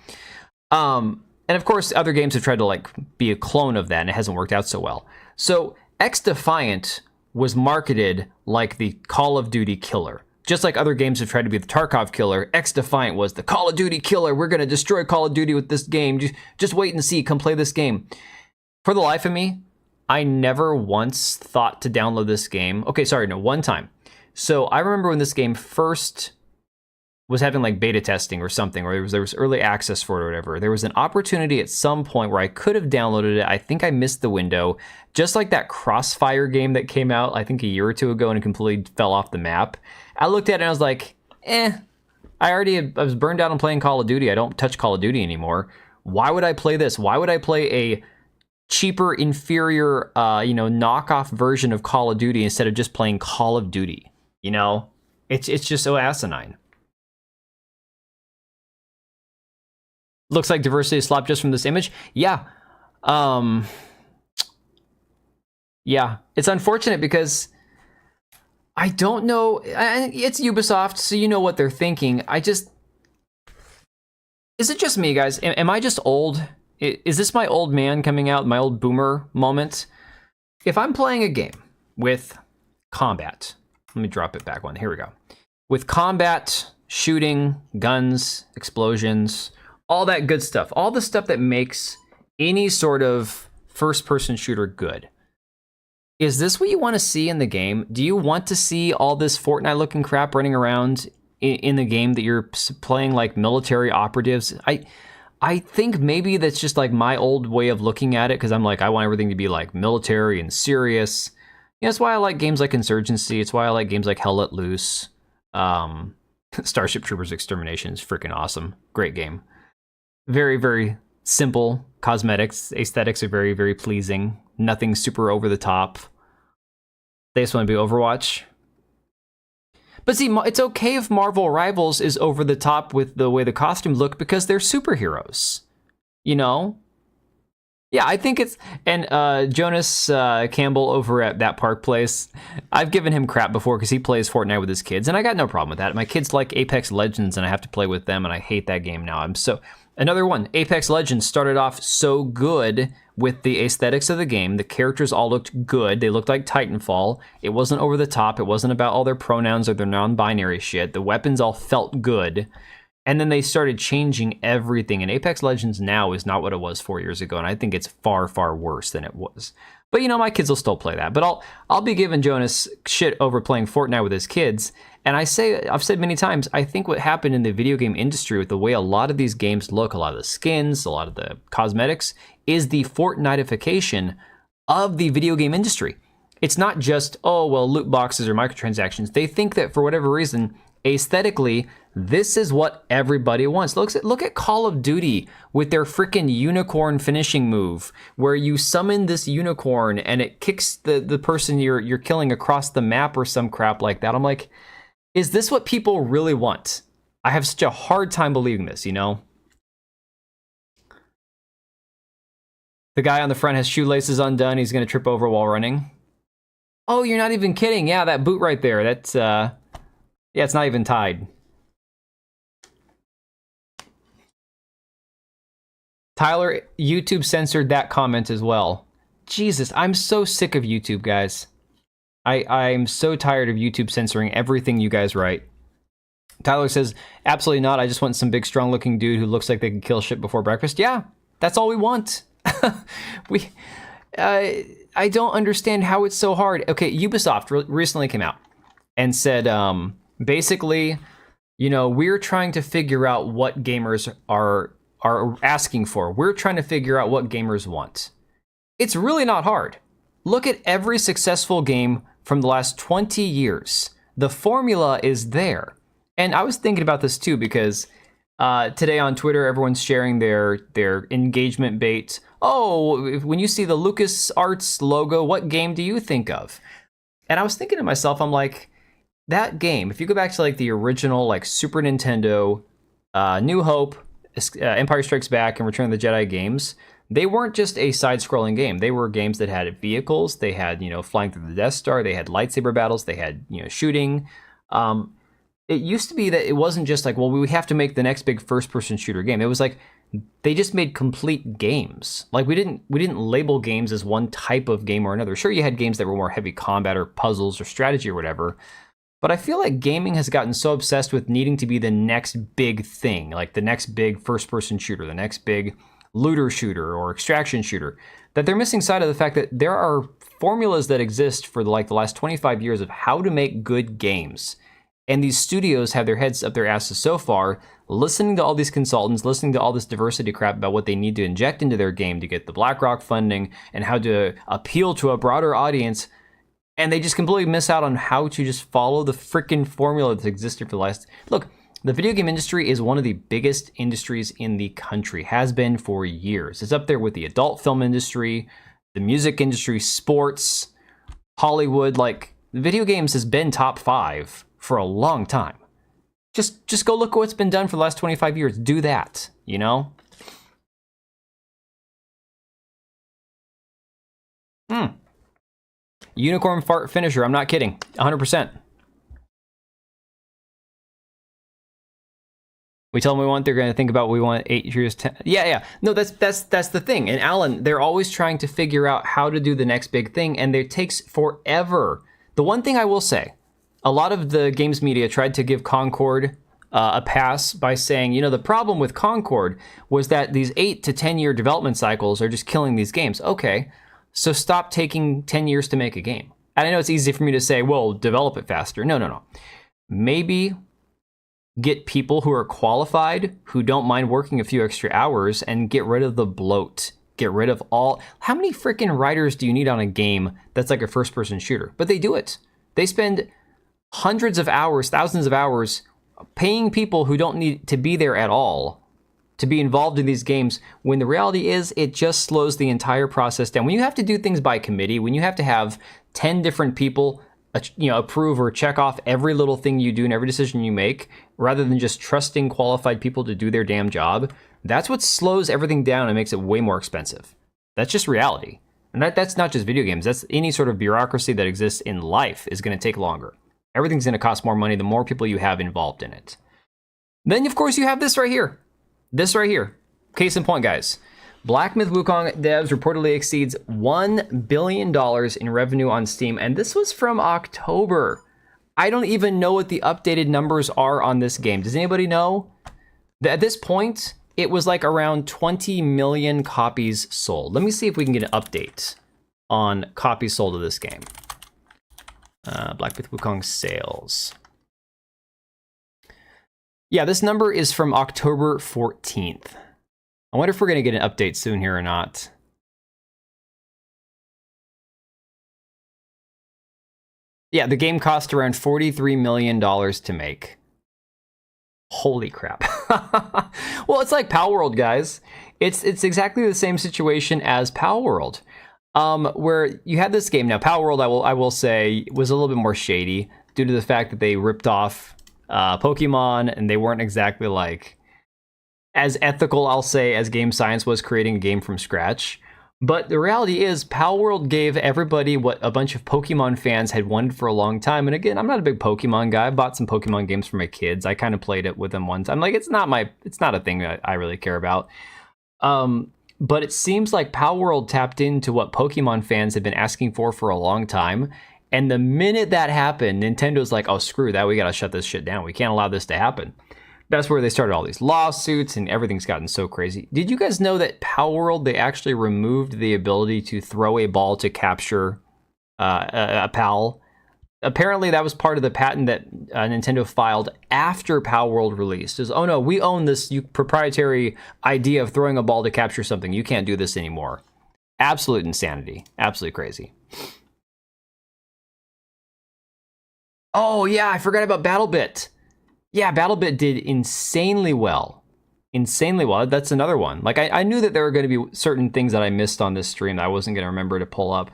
And of course, other games have tried to like be a clone of that, and it hasn't worked out so well. So, X-Defiant was marketed like the Call of Duty killer. Just like other games have tried to be the Tarkov killer, X-Defiant was the Call of Duty killer. We're going to destroy Call of Duty with this game. Just wait and see. Come play this game. For the life of me, I never once thought to download this game. Okay, sorry, no, one time. So I remember when this game first was having like beta testing or something, or there was early access for it or whatever. There was an opportunity at some point where I could have downloaded it. I think I missed the window. Just like that Crossfire game that came out, I think a year or two ago, and it completely fell off the map. I looked at it and I was like, I was burned out on playing Call of Duty. I don't touch Call of Duty anymore. Why would I play this? Why would I play a cheaper, inferior, knockoff version of Call of Duty instead of just playing Call of Duty? It's just so asinine. Looks like diversity is slopped just from this image. Yeah. Yeah. It's unfortunate because I don't know. It's Ubisoft, so you know what they're thinking. Is it just me, guys? Am I just old? Is this my old man coming out, my old boomer moment? If I'm playing a game with combat, let me drop it back one. Here we go. With combat, shooting, guns, explosions, all that good stuff, all the stuff that makes any sort of first-person shooter good. Is this what you want to see in the game? Do you want to see all this Fortnite-looking crap running around in the game that you're playing like military operatives? I think maybe that's just like my old way of looking at it, because I'm like, I want everything to be like military and serious. That's why I like games like Insurgency. It's why I like games like Hell Let Loose. Starship Troopers Extermination is freaking awesome. Great game. Very, very simple cosmetics. Aesthetics are very, very pleasing. Nothing super over the top. They just want to be Overwatch. But see, it's okay if Marvel Rivals is over the top with the way the costumes look, because they're superheroes. You know? Yeah, I think it's... And Jonas Campbell over at That Park Place, I've given him crap before because he plays Fortnite with his kids, and I got no problem with that. My kids like Apex Legends, and I have to play with them, and I hate that game now. Another one, Apex Legends started off so good with the aesthetics of the game. The characters all looked good. They looked like Titanfall. It wasn't over the top. It wasn't about all their pronouns or their non-binary shit. The weapons all felt good. And then they started changing everything. And Apex Legends now is not what it was 4 years ago. And I think it's far, far worse than it was. But, you know, my kids will still play that. But I'll be giving Jonas shit over playing Fortnite with his kids. And I've said many times, I think what happened in the video game industry with the way a lot of these games look, a lot of the skins, a lot of the cosmetics, is the Fortniteification of the video game industry. It's not just, oh, well, loot boxes or microtransactions. They think that for whatever reason, aesthetically, this is what everybody wants. Look at Call of Duty with their freaking unicorn finishing move, where you summon this unicorn and it kicks the person you're killing across the map or some crap like that. I'm like, is this what people really want? I have such a hard time believing this, you know? The guy on the front has shoelaces undone. He's going to trip over while running. Oh, you're not even kidding. Yeah, that boot right there. That's, yeah, it's not even tied. Tyler, YouTube censored that comment as well. Jesus, I'm so sick of YouTube, guys. I'm so tired of YouTube censoring everything you guys write. Tyler says, absolutely not. I just want some big, strong-looking dude who looks like they can kill shit before breakfast. Yeah, that's all we want. I don't understand how it's so hard. Okay, Ubisoft recently came out and said, basically, you know, we're trying to figure out what gamers are asking for. We're trying to figure out what gamers want. It's really not hard. Look at every successful game from the last 20 years. The formula is there. And I was thinking about this too, because today on Twitter, everyone's sharing their engagement bait. Oh, when you see the LucasArts logo, what game do you think of? And I was thinking to myself, I'm like, that game, if you go back to like the original like Super Nintendo, New Hope, Empire Strikes Back, and Return of the Jedi games, they weren't just a side-scrolling game. They were games that had vehicles. They had, you know, flying through the Death Star. They had lightsaber battles. They had, you know, shooting. It used to be that it wasn't just like, well, we have to make the next big first-person shooter game. It was like they just made complete games. Like we didn't label games as one type of game or another. Sure, you had games that were more heavy combat or puzzles or strategy or whatever. But I feel like gaming has gotten so obsessed with needing to be the next big thing, like the next big first-person shooter, the next big looter shooter or extraction shooter, that they're missing sight of the fact that there are formulas that exist for like the last 25 years of how to make good games. And these studios have their heads up their asses so far, listening to all these consultants, listening to all this diversity crap about what they need to inject into their game to get the BlackRock funding and how to appeal to a broader audience. And they just completely miss out on how to just follow the freaking formula that's existed for the last... Look, the video game industry is one of the biggest industries in the country, has been for years. It's up there with the adult film industry, the music industry, sports, Hollywood. Like, video games has been top 5 for a long time. Just go look at what's been done for the last 25 years. Do that, you know? Unicorn fart finisher, I'm not kidding. 100%. We tell them we want, they're going to think about we want 8 years, 10. Yeah. No, that's the thing. And Alan, they're always trying to figure out how to do the next big thing, and it takes forever. The one thing I will say, a lot of the games media tried to give Concord a pass by saying, you know, the problem with Concord was that these 8 to 10 year development cycles are just killing these games. Okay, so stop taking 10 years to make a game. And I know it's easy for me to say, well, develop it faster. No. Maybe get people who are qualified, who don't mind working a few extra hours, and get rid of the bloat. Get rid of all... How many freaking writers do you need on a game that's like a first-person shooter? But they do it. They spend hundreds of hours, thousands of hours, paying people who don't need to be there at all to be involved in these games, when the reality is it just slows the entire process down. When you have to do things by committee, when you have to have 10 different people approve or check off every little thing you do and every decision you make, rather than just trusting qualified people to do their damn job, that's what slows everything down and makes it way more expensive. That's just reality. And that's not just video games. That's any sort of bureaucracy that exists in life is going to take longer. Everything's going to cost more money the more people you have involved in it. Then, of course, you have this right here. This right here. Case in point, guys. Black Myth Wukong devs reportedly exceeds $1 billion in revenue on Steam, and this was from October. I don't even know what the updated numbers are on this game. Does anybody know? At this point, it was like around 20 million copies sold. Let me see if we can get an update on copies sold of this game. Black Myth Wukong sales. Yeah, this number is from October 14th. I wonder if we're going to get an update soon here or not. Yeah, the game cost around $43 million to make. Holy crap. Well, it's like Palworld, guys. It's exactly the same situation as Palworld, where you had this game. Now, Palworld, I will say, was a little bit more shady due to the fact that they ripped off Pokemon, and they weren't exactly like as ethical, I'll say, as Game Science was creating a game from scratch. But the reality is, Palworld gave everybody what a bunch of Pokemon fans had wanted for a long time. And again, I'm not a big Pokemon guy. I bought some Pokemon games for my kids. I kind of played it with them once. I'm like, it's not a thing that I really care about. But it seems like Palworld tapped into what Pokemon fans had been asking for a long time. And the minute that happened, Nintendo's like, oh, screw that. We got to shut this shit down. We can't allow this to happen. That's where they started all these lawsuits, and everything's gotten so crazy. Did you guys know that Palworld, they actually removed the ability to throw a ball to capture a PAL? Apparently, that was part of the patent that Nintendo filed after Palworld released. Is, oh no, we own this proprietary idea of throwing a ball to capture something. You can't do this anymore. Absolute insanity. Absolutely crazy. Oh yeah, I forgot about BattleBit. Yeah, BattleBit did insanely well. Insanely well. That's another one. Like, I knew that there were going to be certain things that I missed on this stream that I wasn't going to remember to pull up.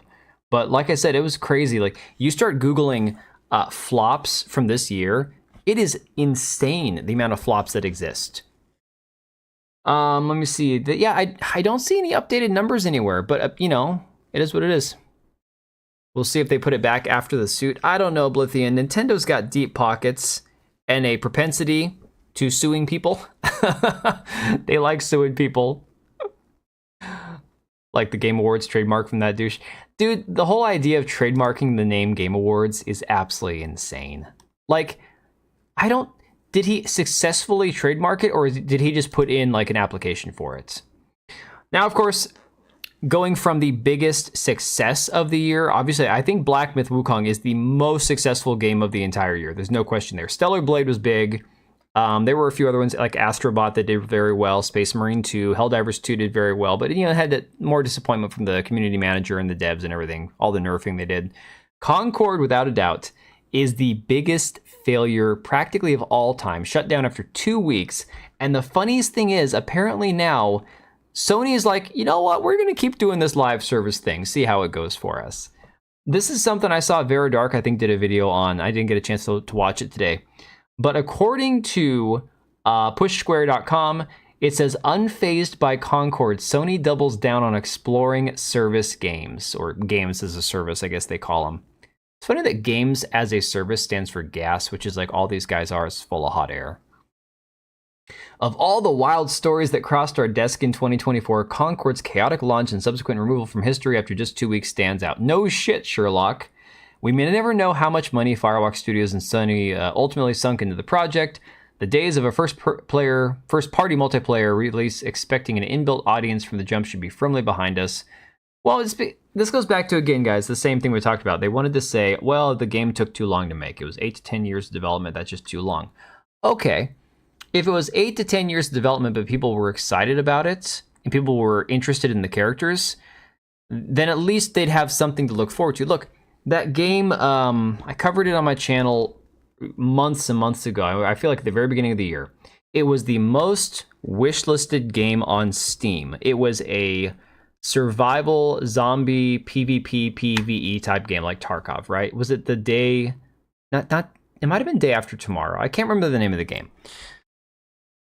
But like I said, it was crazy. Like, you start Googling flops from this year, it is insane the amount of flops that exist. Let me see. Yeah, I don't see any updated numbers anywhere, but, it is what it is. We'll see if they put it back after the suit. I don't know, Blithian. Nintendo's got deep pockets and a propensity to suing people. They like suing people. Like the Game Awards trademark from that douche. Dude, the whole idea of trademarking the name Game Awards is absolutely insane. Like, did he successfully trademark it, or did he just put in like an application for it? Now, of course, going from the biggest success of the year, obviously, I think Black Myth Wukong is the most successful game of the entire year. There's no question there. Stellar Blade was big. There were a few other ones like Astrobot that did very well. Space Marine 2, Helldivers 2 did very well, but it had more disappointment from the community manager and the devs and everything, all the nerfing they did. Concord, without a doubt, is the biggest failure practically of all time. Shut down after 2 weeks. And the funniest thing is, apparently now, Sony is like, you know what? We're going to keep doing this live service thing. See how it goes for us. This is something I saw Veridark, I think, did a video on. I didn't get a chance to watch it today. But according to pushsquare.com, it says, unfazed by Concord, Sony doubles down on exploring service games, or games as a service, I guess they call them. It's funny that games as a service stands for gas, which is like all these guys are is full of hot air. Of all the wild stories that crossed our desk in 2024, Concord's chaotic launch and subsequent removal from history after just 2 weeks stands out. No shit, Sherlock. We may never know how much money Firewalk Studios and Sony ultimately sunk into the project. The days of a first-party multiplayer release expecting an inbuilt audience from the jump should be firmly behind us. Well, this goes back to, again, guys, the same thing we talked about. They wanted to say, well, the game took too long to make. It was 8 to 10 years of development. That's just too long. Okay. If it was 8 to 10 years of development, but people were excited about it and people were interested in the characters, then at least they'd have something to look forward to. Look, that game, I covered it on my channel months and months ago. I feel like at the very beginning of the year. It was the most wishlisted game on Steam. It was a survival zombie PvP PvE type game like Tarkov, right? Was it the day? Not. It might have been Day After Tomorrow. I can't remember the name of the game.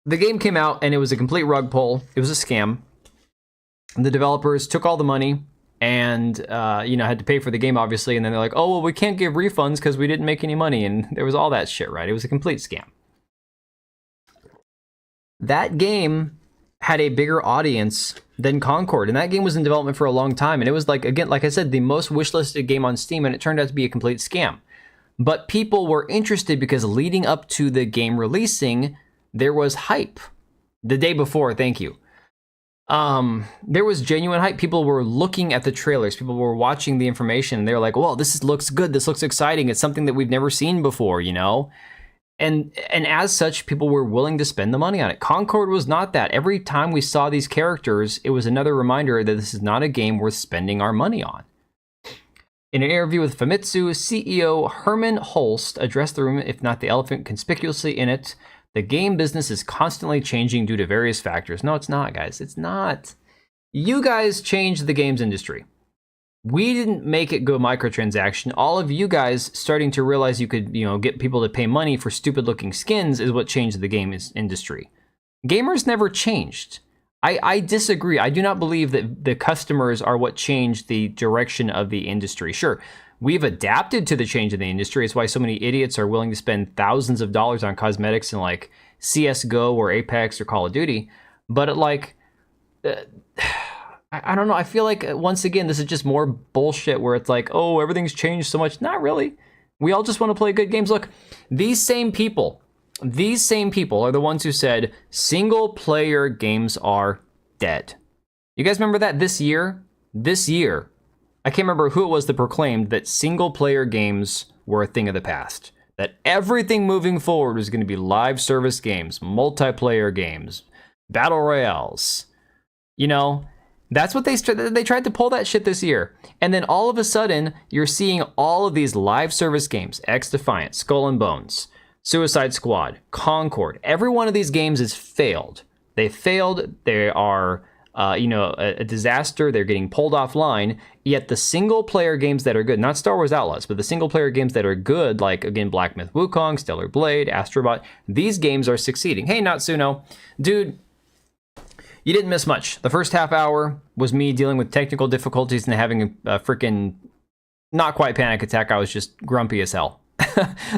The game came out and it was a complete rug pull. It was a scam. The developers took all the money and had to pay for the game, obviously. And then they're like, oh, well, we can't give refunds because we didn't make any money. And there was all that shit, right? It was a complete scam. That game had a bigger audience than Concord. And that game was in development for a long time. And it was, like, again, like I said, the most wishlisted game on Steam. And it turned out to be a complete scam. But people were interested because leading up to the game releasing, there was hype. The day before, thank you. There was genuine hype. People were looking at the trailers. People were watching the information. And they were like, well, looks good. This looks exciting. It's something that we've never seen before, you know? And as such, people were willing to spend the money on it. Concord was not that. Every time we saw these characters, it was another reminder that this is not a game worth spending our money on. In an interview with Famitsu, CEO Herman Holst addressed the room, if not the elephant conspicuously in it. The game business is constantly changing due to various factors. No, it's not, guys. It's not. You guys changed the games industry. We didn't make it go microtransaction. All of you guys starting to realize you could, get people to pay money for stupid-looking skins is what changed the game industry. Gamers never changed. I disagree. I do not believe that the customers are what changed the direction of the industry. Sure, we've adapted to the change in the industry. It's why so many idiots are willing to spend thousands of dollars on cosmetics in like CSGO or Apex or Call of Duty. But I don't know. I feel like, once again, this is just more bullshit where it's like, oh, everything's changed so much. Not really. We all just want to play good games. Look, these same people are the ones who said single player games are dead. You guys remember that this year, I can't remember who it was that proclaimed that single player games were a thing of the past. That everything moving forward was going to be live service games, multiplayer games, battle royales. That's what they tried to pull that shit this year. And then all of a sudden, you're seeing all of these live service games, X-Defiant, Skull and Bones, Suicide Squad, Concord. Every one of these games is failed. They failed. They are, a disaster. They're getting pulled offline. Yet the single-player games that are good, not Star Wars Outlaws, but the single-player games that are good, like, again, Black Myth Wukong, Stellar Blade, Astrobot, these games are succeeding. Hey, Natsuno. Dude, you didn't miss much. The first half hour was me dealing with technical difficulties and having a freaking not quite panic attack. I was just grumpy as hell.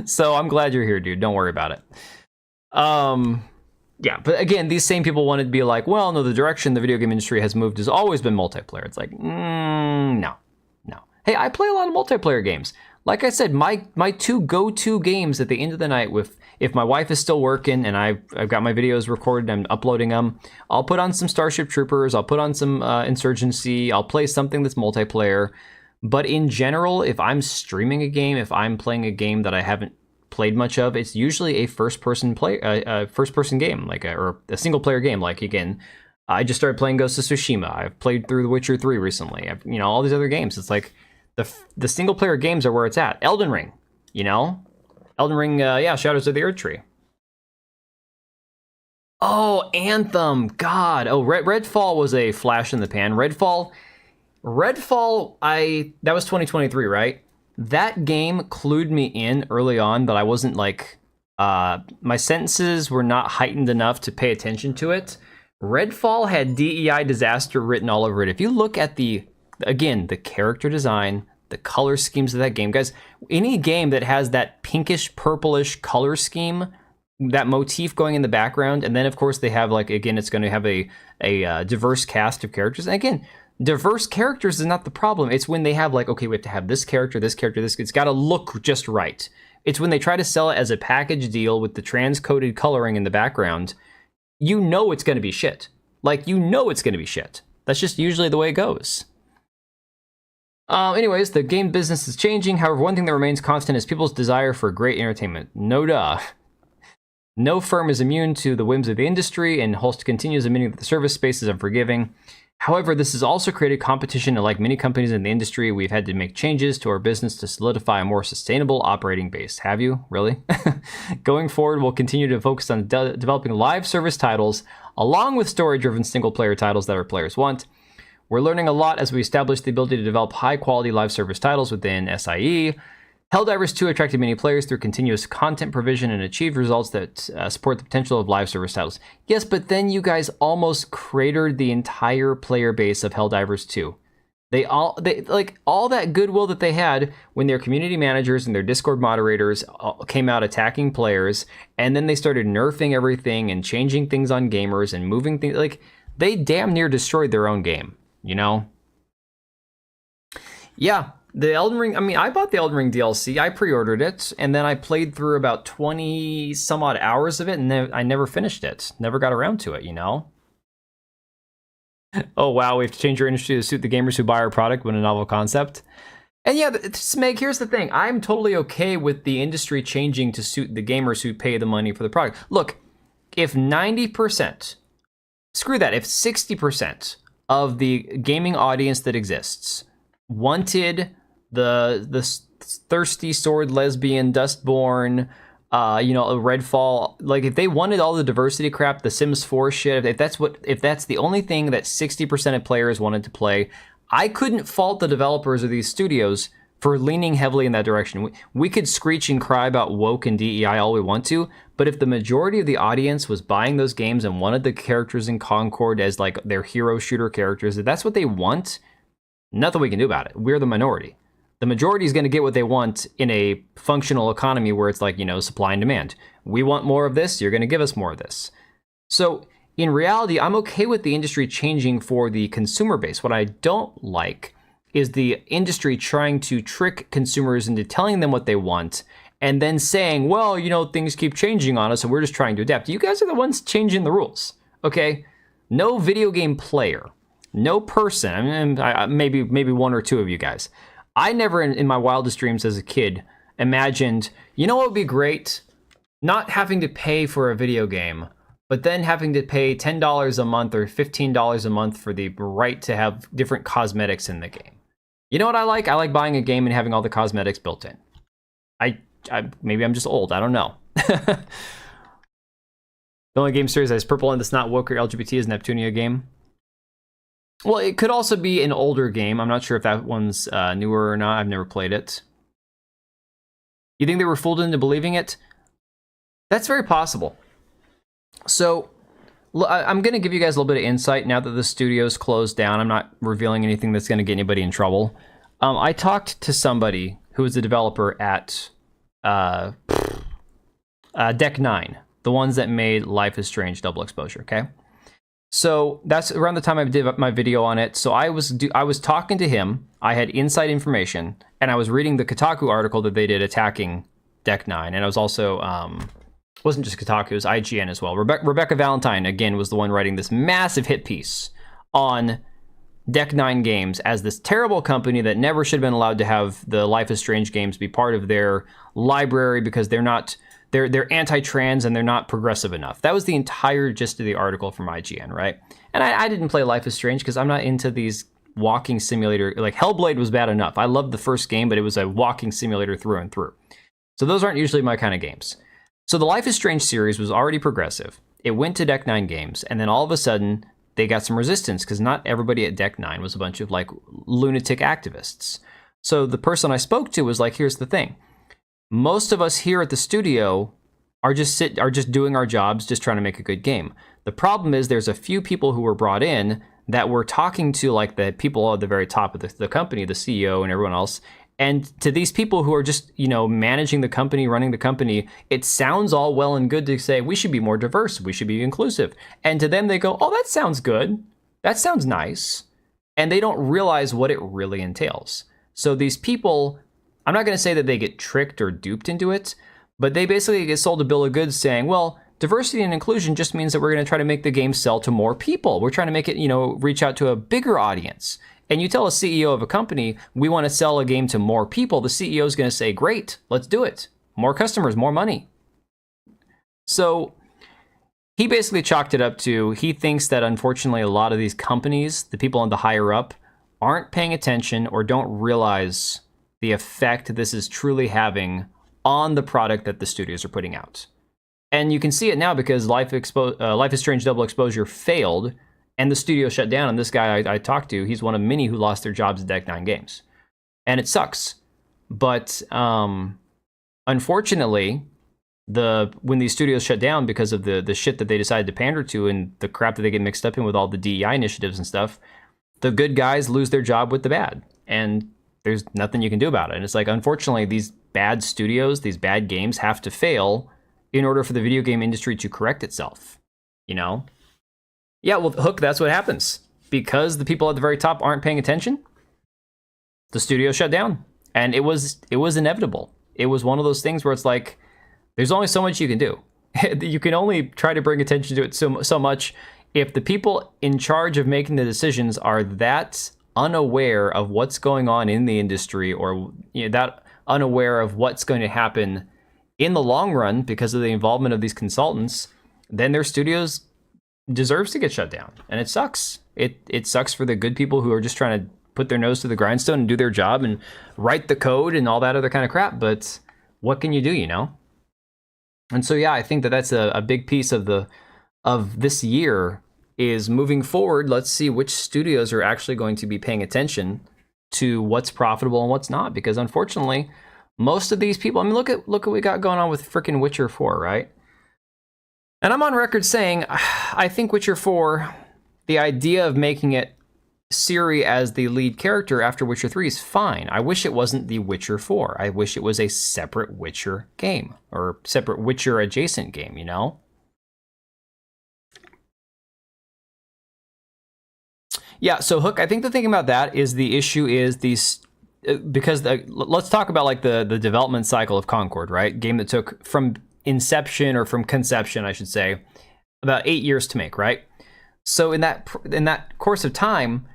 So I'm glad you're here, dude. Don't worry about it. Yeah, but again, these same people wanted to be like, well, no, the direction the video game industry has moved has always been multiplayer. It's like, no. Hey, I play a lot of multiplayer games. Like I said, my two go-to games at the end of the night, if my wife is still working and I've got my videos recorded, I'm uploading them, I'll put on some Starship Troopers, I'll put on some Insurgency, I'll play something that's multiplayer. But in general, if I'm streaming a game, if I'm playing a game that I haven't played much of, it's usually a first-person game, or a single-player game. Like, again, I just started playing Ghost of Tsushima. I've played through The Witcher 3 recently. All these other games. It's like the single-player games are where it's at. Elden Ring, Elden Ring, Shadows of the Earth Tree. Oh, Anthem, God. Oh, Redfall was a flash in the pan. Redfall, that was 2023, right? That game clued me in early on, but I wasn't like, my senses were not heightened enough to pay attention to it. Redfall had DEI disaster written all over it. If you look at the character design, the color schemes of that game, guys, any game that has that pinkish, purplish color scheme, that motif going in the background, and then of course they have like, again, it's going to have a diverse cast of characters. And again, diverse characters is not the problem. It's when they have like, okay, we have to have this character, this character, this. It's got to look just right. It's when they try to sell it as a package deal with the transcoded coloring in the background. You know it's going to be shit. Like, you know it's going to be shit. That's just usually the way it goes. Anyways, the game business is changing. However, one thing that remains constant is people's desire for great entertainment. No duh. No firm is immune to the whims of the industry, and Holst continues admitting that the service space is unforgiving. However, this has also created competition, and like many companies in the industry, we've had to make changes to our business to solidify a more sustainable operating base. Have you? Really? Going forward, we'll continue to focus on developing live service titles, along with story-driven single-player titles that our players want. We're learning a lot as we establish the ability to develop high-quality live service titles within SIE. Helldivers 2 attracted many players through continuous content provision and achieved results that support the potential of live service titles. Yes, but then you guys almost cratered the entire player base of Helldivers 2. They like all that goodwill that they had when their community managers and their Discord moderators came out attacking players, and then they started nerfing everything and changing things on gamers and moving things. Like, they damn near destroyed their own game, you know? Yeah. The Elden Ring, I mean, I bought the Elden Ring DLC, I pre-ordered it, and then I played through about 20 some odd hours of it, and then I never finished it. Never got around to it, you know? Oh, wow, we have to change our industry to suit the gamers who buy our product when a novel concept. And yeah, Smeg, here's the thing. I'm totally okay with the industry changing to suit the gamers who pay the money for the product. Look, if 90%, screw that, if 60% of the gaming audience that exists wanted the thirsty sword lesbian Dustborn, Redfall, like if they wanted all the diversity crap, the Sims 4 shit, if that's the only thing that 60% of players wanted to play, I couldn't fault the developers of these studios for leaning heavily in that direction. We could screech and cry about woke and DEI all we want to, but if the majority of the audience was buying those games and wanted the characters in Concord as like their hero shooter characters, if that's what they want, nothing we can do about it. We're the minority. The majority is going to get what they want in a functional economy where it's like, supply and demand. We want more of this, you're going to give us more of this. So in reality, I'm okay with the industry changing for the consumer base. What I don't like is the industry trying to trick consumers into telling them what they want and then saying, well, things keep changing on us and we're just trying to adapt. You guys are the ones changing the rules, okay? No video game player, no person, maybe one or two of you guys, I never in my wildest dreams as a kid imagined, what would be great? Not having to pay for a video game, but then having to pay $10 a month or $15 a month for the right to have different cosmetics in the game. You know what I like? I like buying a game and having all the cosmetics built in. I maybe I'm just old. I don't know. The only game series that has purple and that's not woke or LGBT is Neptunia game. Well, it could also be an older game. I'm not sure if that one's newer or not. I've never played it. You think they were fooled into believing it? That's very possible. So, I'm going to give you guys a little bit of insight now that the studio's closed down. I'm not revealing anything that's going to get anybody in trouble. I talked to somebody who was a developer at Deck 9, the ones that made Life is Strange Double Exposure, okay? So that's around the time I did my video on it. So I was talking to him. I had inside information, and I was reading the Kotaku article that they did attacking Deck 9, and I was also wasn't just Kotaku, it was IGN as well. Rebecca Valentine again was the one writing this massive hit piece on Deck 9 Games as this terrible company that never should have been allowed to have the Life is Strange games be part of their library because they're anti-trans and they're not progressive enough. That was the entire gist of the article from IGN, right? And I didn't play Life is Strange because I'm not into these walking simulator. Like Hellblade was bad enough. I loved the first game, but it was a walking simulator through and through. So those aren't usually my kind of games. So the Life is Strange series was already progressive. It went to Deck 9 Games, and then all of a sudden they got some resistance because not everybody at Deck 9 was a bunch of like lunatic activists. So the person I spoke to was like, here's the thing. Most of us here at the studio are just doing our jobs, just trying to make a good game. The problem is there's a few people who were brought in that were talking to like the people at the very top of the company, the CEO and everyone else, And to these people who are just, managing the company, running the company, it sounds all well and good to say, we should be more diverse, we should be inclusive. And to them, they go, oh, that sounds good. That sounds nice. And they don't realize what it really entails. So these people, I'm not going to say that they get tricked or duped into it, but they basically get sold a bill of goods saying, well, diversity and inclusion just means that we're going to try to make the game sell to more people. We're trying to make it, reach out to a bigger audience. And you tell a CEO of a company, we want to sell a game to more people, the CEO is going to say, great, let's do it. More customers, more money. So he basically chalked it up to, he thinks that unfortunately a lot of these companies, the people on the higher up, aren't paying attention or don't realize the effect this is truly having on the product that the studios are putting out. And you can see it now because Life is Strange Double Exposure failed, and the studio shut down. And this guy I talked to, he's one of many who lost their jobs at Deck 9 Games. And it sucks. But unfortunately, when these studios shut down because of the shit that they decided to pander to and the crap that they get mixed up in with all the DEI initiatives and stuff, the good guys lose their job with the bad. And there's nothing you can do about it. And it's like, unfortunately, these bad studios, these bad games have to fail in order for the video game industry to correct itself, Yeah, well, Hook, that's what happens. Because the people at the very top aren't paying attention, the studio shut down. And it was inevitable. It was one of those things where it's like, there's only so much you can do. You can only try to bring attention to it so much if the people in charge of making the decisions are that unaware of what's going on in the industry, or that unaware of what's going to happen in the long run because of the involvement of these consultants, then their studios deserves to get shut down. And it sucks. It sucks for the good people who are just trying to put their nose to the grindstone and do their job and write the code and all that other kind of crap. But what can you do, And so, yeah, I think that that's a big piece of this year is moving forward. Let's see which studios are actually going to be paying attention to what's profitable and what's not. Because unfortunately, most of these people, I mean, look at what we got going on with freaking Witcher 4, right? And I'm on record saying, I think Witcher 4, the idea of making it Ciri as the lead character after Witcher 3 is fine. I wish it wasn't the Witcher 4. I wish it was a separate Witcher game, or separate Witcher adjacent game, Yeah, so Hook, I think the thing about that is the issue is these, because let's talk about like the development cycle of Concord, right? Game that took from inception, or from conception, I should say, about 8 years to make, right? So in that course of time,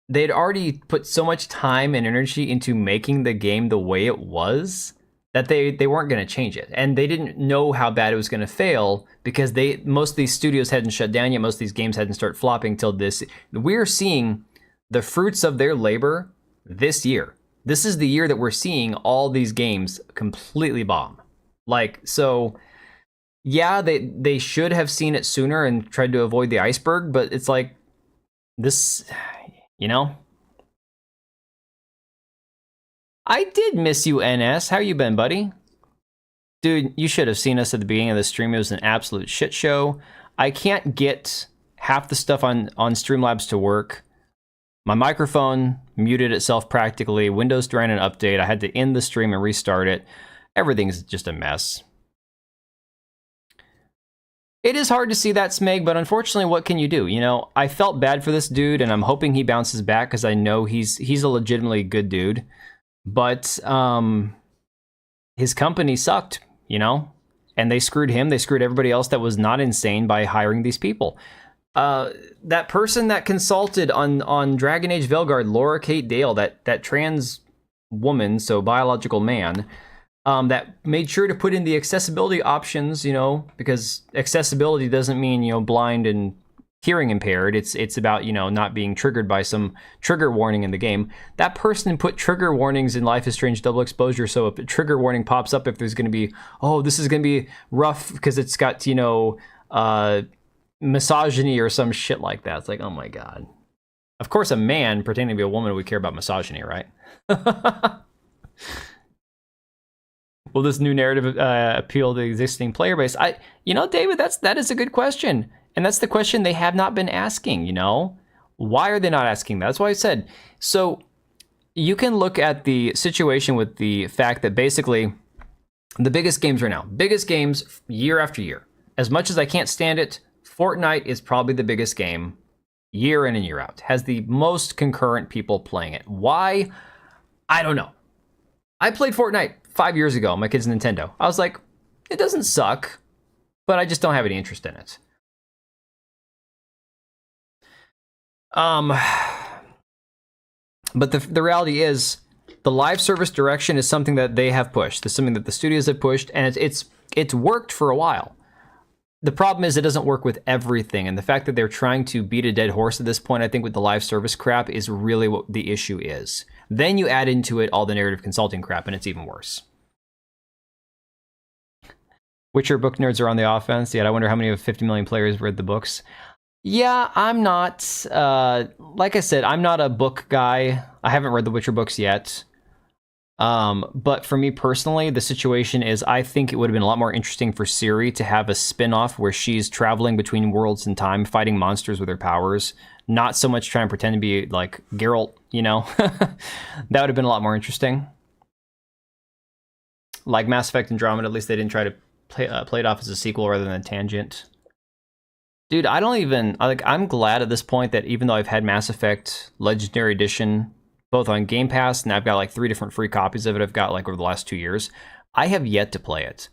they'd already put so much time and energy into making the game the way it was that they weren't going to change it. And they didn't know how bad it was going to fail because most of these studios hadn't shut down yet. Most of these games hadn't started flopping till this. We're seeing the fruits of their labor this year. This is the year that we're seeing all these games completely bomb. Like, so yeah, they should have seen it sooner and tried to avoid the iceberg, but it's like this, I did miss you, NS. How you been, buddy? Dude, you should have seen us at the beginning of the stream. It was an absolute shit show. I can't get half the stuff on Streamlabs to work. My microphone muted itself practically. Windows ran an update. I had to end the stream and restart it. Everything's just a mess. It is hard to see that, Smeg, but unfortunately, what can you do? I felt bad for this dude, and I'm hoping he bounces back because I know he's a legitimately good dude. But his company sucked, and they screwed him. They screwed everybody else that was not insane by hiring these people. That person that consulted on Dragon Age Velgard, Laura Kate Dale, that trans woman, so biological man, that made sure to put in the accessibility options, because accessibility doesn't mean, blind and hearing impaired. It's about, not being triggered by some trigger warning in the game. That person put trigger warnings in Life is Strange Double Exposure, so if a trigger warning pops up, if there's going to be, this is going to be rough because it's got, misogyny or some shit like that. It's like, oh my god. Of course, a man pretending to be a woman would care about misogyny, right? Will this new narrative appeal to the existing player base? David, that is a good question. And that's the question they have not been asking, Why are they not asking that? That's why I said, so you can look at the situation with the fact that basically the biggest games right now, biggest games year after year. As much as I can't stand it, Fortnite is probably the biggest game year in and year out. Has the most concurrent people playing it. Why? I don't know. I played Fortnite 5 years ago on my kid's Nintendo. I was like, it doesn't suck, but I just don't have any interest in it. But the reality is, the live service direction is something that they have pushed. It's something that the studios have pushed, and it's worked for a while. The problem is it doesn't work with everything, and the fact that they're trying to beat a dead horse at this point, I think with the live service crap, is really what the issue is. Then you add into it all the narrative consulting crap, and it's even worse. Witcher book nerds are on the offense, yet I wonder how many of 50 million players read the books. Yeah, I'm not, like I said, I'm not a book guy. I haven't read the Witcher books yet. But for me personally, the situation is I think it would have been a lot more interesting for Ciri to have a spin-off where she's traveling between worlds and time, fighting monsters with her powers. Not so much trying to pretend to be like Geralt, you know? That would have been a lot more interesting. Like Mass Effect Andromeda, at least they didn't try to play it off as a sequel rather than a tangent. Dude, I don't even, like, I'm glad at this point that even though I've had Mass Effect Legendary Edition both on Game Pass, and I've got like 3 different free copies of it I've got like over the last 2 years, I have yet to play it.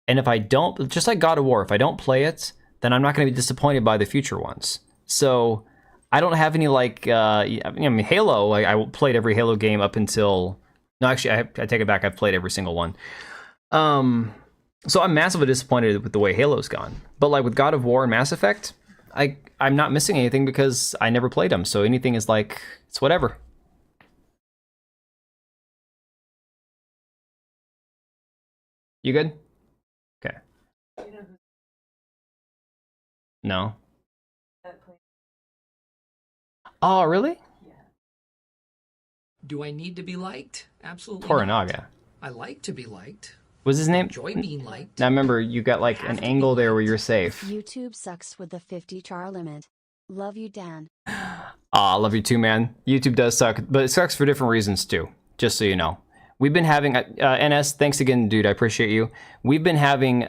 And if I don't, just like God of War, if I don't play it, then I'm not going to be disappointed by the future ones. So I don't have any like, I mean, Halo, like, I played every Halo game up until, no, actually, I take it back, I've played every single one. So I'm massively disappointed with the way Halo's gone. But like with God of War and Mass Effect, I'm not missing anything because I never played them. So anything is like, it's whatever. You good? Okay. No. Oh, really? Do I need to be liked? Absolutely Toranaga. not. I like to be liked. Was his name? Enjoy being liked. Now remember, you got like an angle there where you're safe. YouTube sucks with the 50 char limit. Love you, Dan. I love you too, man. YouTube does suck, but it sucks for different reasons too, just so you know. We've been having, NS, thanks again, dude, I appreciate you. We've been having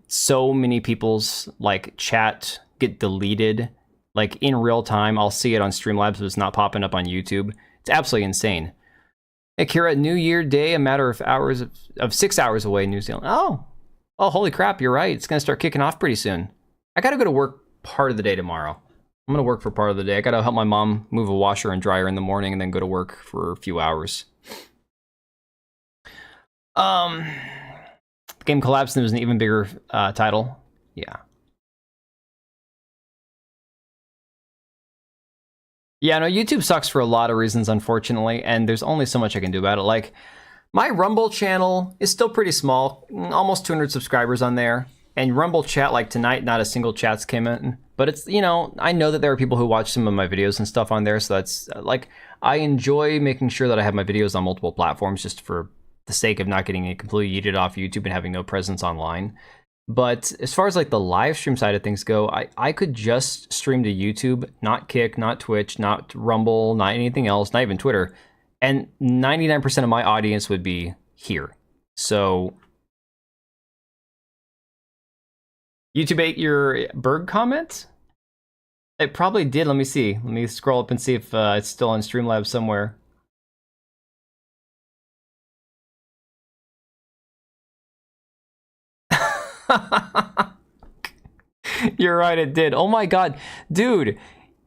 so many people's like chat get deleted, like in real time. I'll see it on Streamlabs, but it's not popping up on YouTube. It's absolutely insane. Akira, New Year Day, a matter of hours of 6 hours away in New Zealand. Oh, holy crap, you're right. It's going to start kicking off pretty soon. I got to go to work part of the day tomorrow. I'm going to work for part of the day. I got to help my mom move a washer and dryer in the morning and then go to work for a few hours. The game collapsed and it was an even bigger title. Yeah. Yeah, no, YouTube sucks for a lot of reasons, unfortunately, and there's only so much I can do about it. Like, my Rumble channel is still pretty small, almost 200 subscribers on there, and Rumble chat, like tonight, not a single chat's came in, but it's, you know, I know that there are people who watch some of my videos and stuff on there, so that's, like, I enjoy making sure that I have my videos on multiple platforms just for the sake of not getting it completely yeeted off YouTube and having no presence online. But as far as like the live stream side of things go, I could just stream to YouTube, not Kick, not Twitch, not Rumble, not anything else, not even Twitter. And 99% of my audience would be here. So YouTube ate your Berg comment? It probably did. Let me see. Let me scroll up and see if it's still on Streamlabs somewhere. You're right, it did. Oh my god. Dude,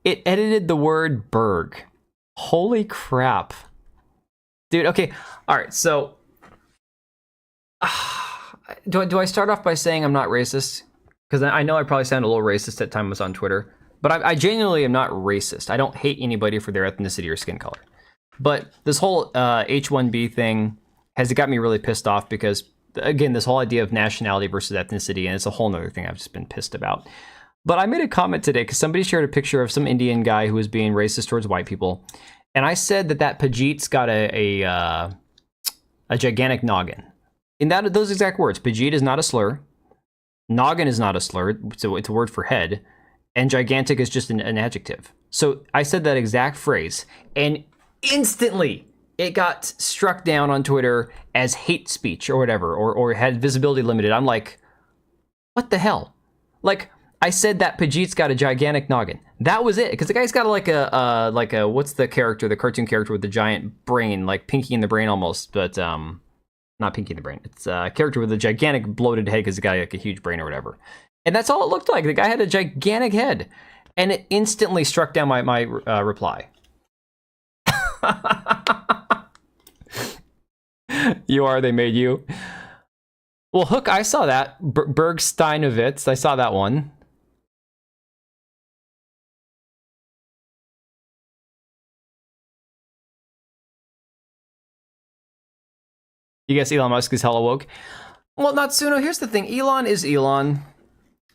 it edited the word Berg. Holy crap. Dude, okay. Alright, so... do I start off by saying I'm not racist? Because I know I probably sound a little racist at times on Twitter. But I genuinely am not racist. I don't hate anybody for their ethnicity or skin color. But this whole H1B thing has got me really pissed off because... Again, this whole idea of nationality versus ethnicity, and it's a whole nother thing I've just been pissed about. But I made a comment today because somebody shared a picture of some Indian guy who was being racist towards white people. And I said that Pajit's got a gigantic noggin. In those exact words, Pajit is not a slur. Noggin is not a slur. So it's a word for head. And gigantic is just an adjective. So I said that exact phrase. And instantly, it got struck down on Twitter as hate speech or whatever, or had visibility limited. I'm like, what the hell? Like, I said that Pajit's got a gigantic noggin. That was it, because the guy's got like a what's the character, the cartoon character with the giant brain, like Pinky in the Brain almost, but not Pinky in the Brain. It's a character with a gigantic bloated head because the guy like a huge brain or whatever. And that's all it looked like. The guy had a gigantic head, and it instantly struck down my reply. You are, they made you. Well, Hook, I saw that. Bergsteinovitz, I saw that one. You guess Elon Musk is hella woke? Well, Natsuno, here's the thing. Elon is Elon.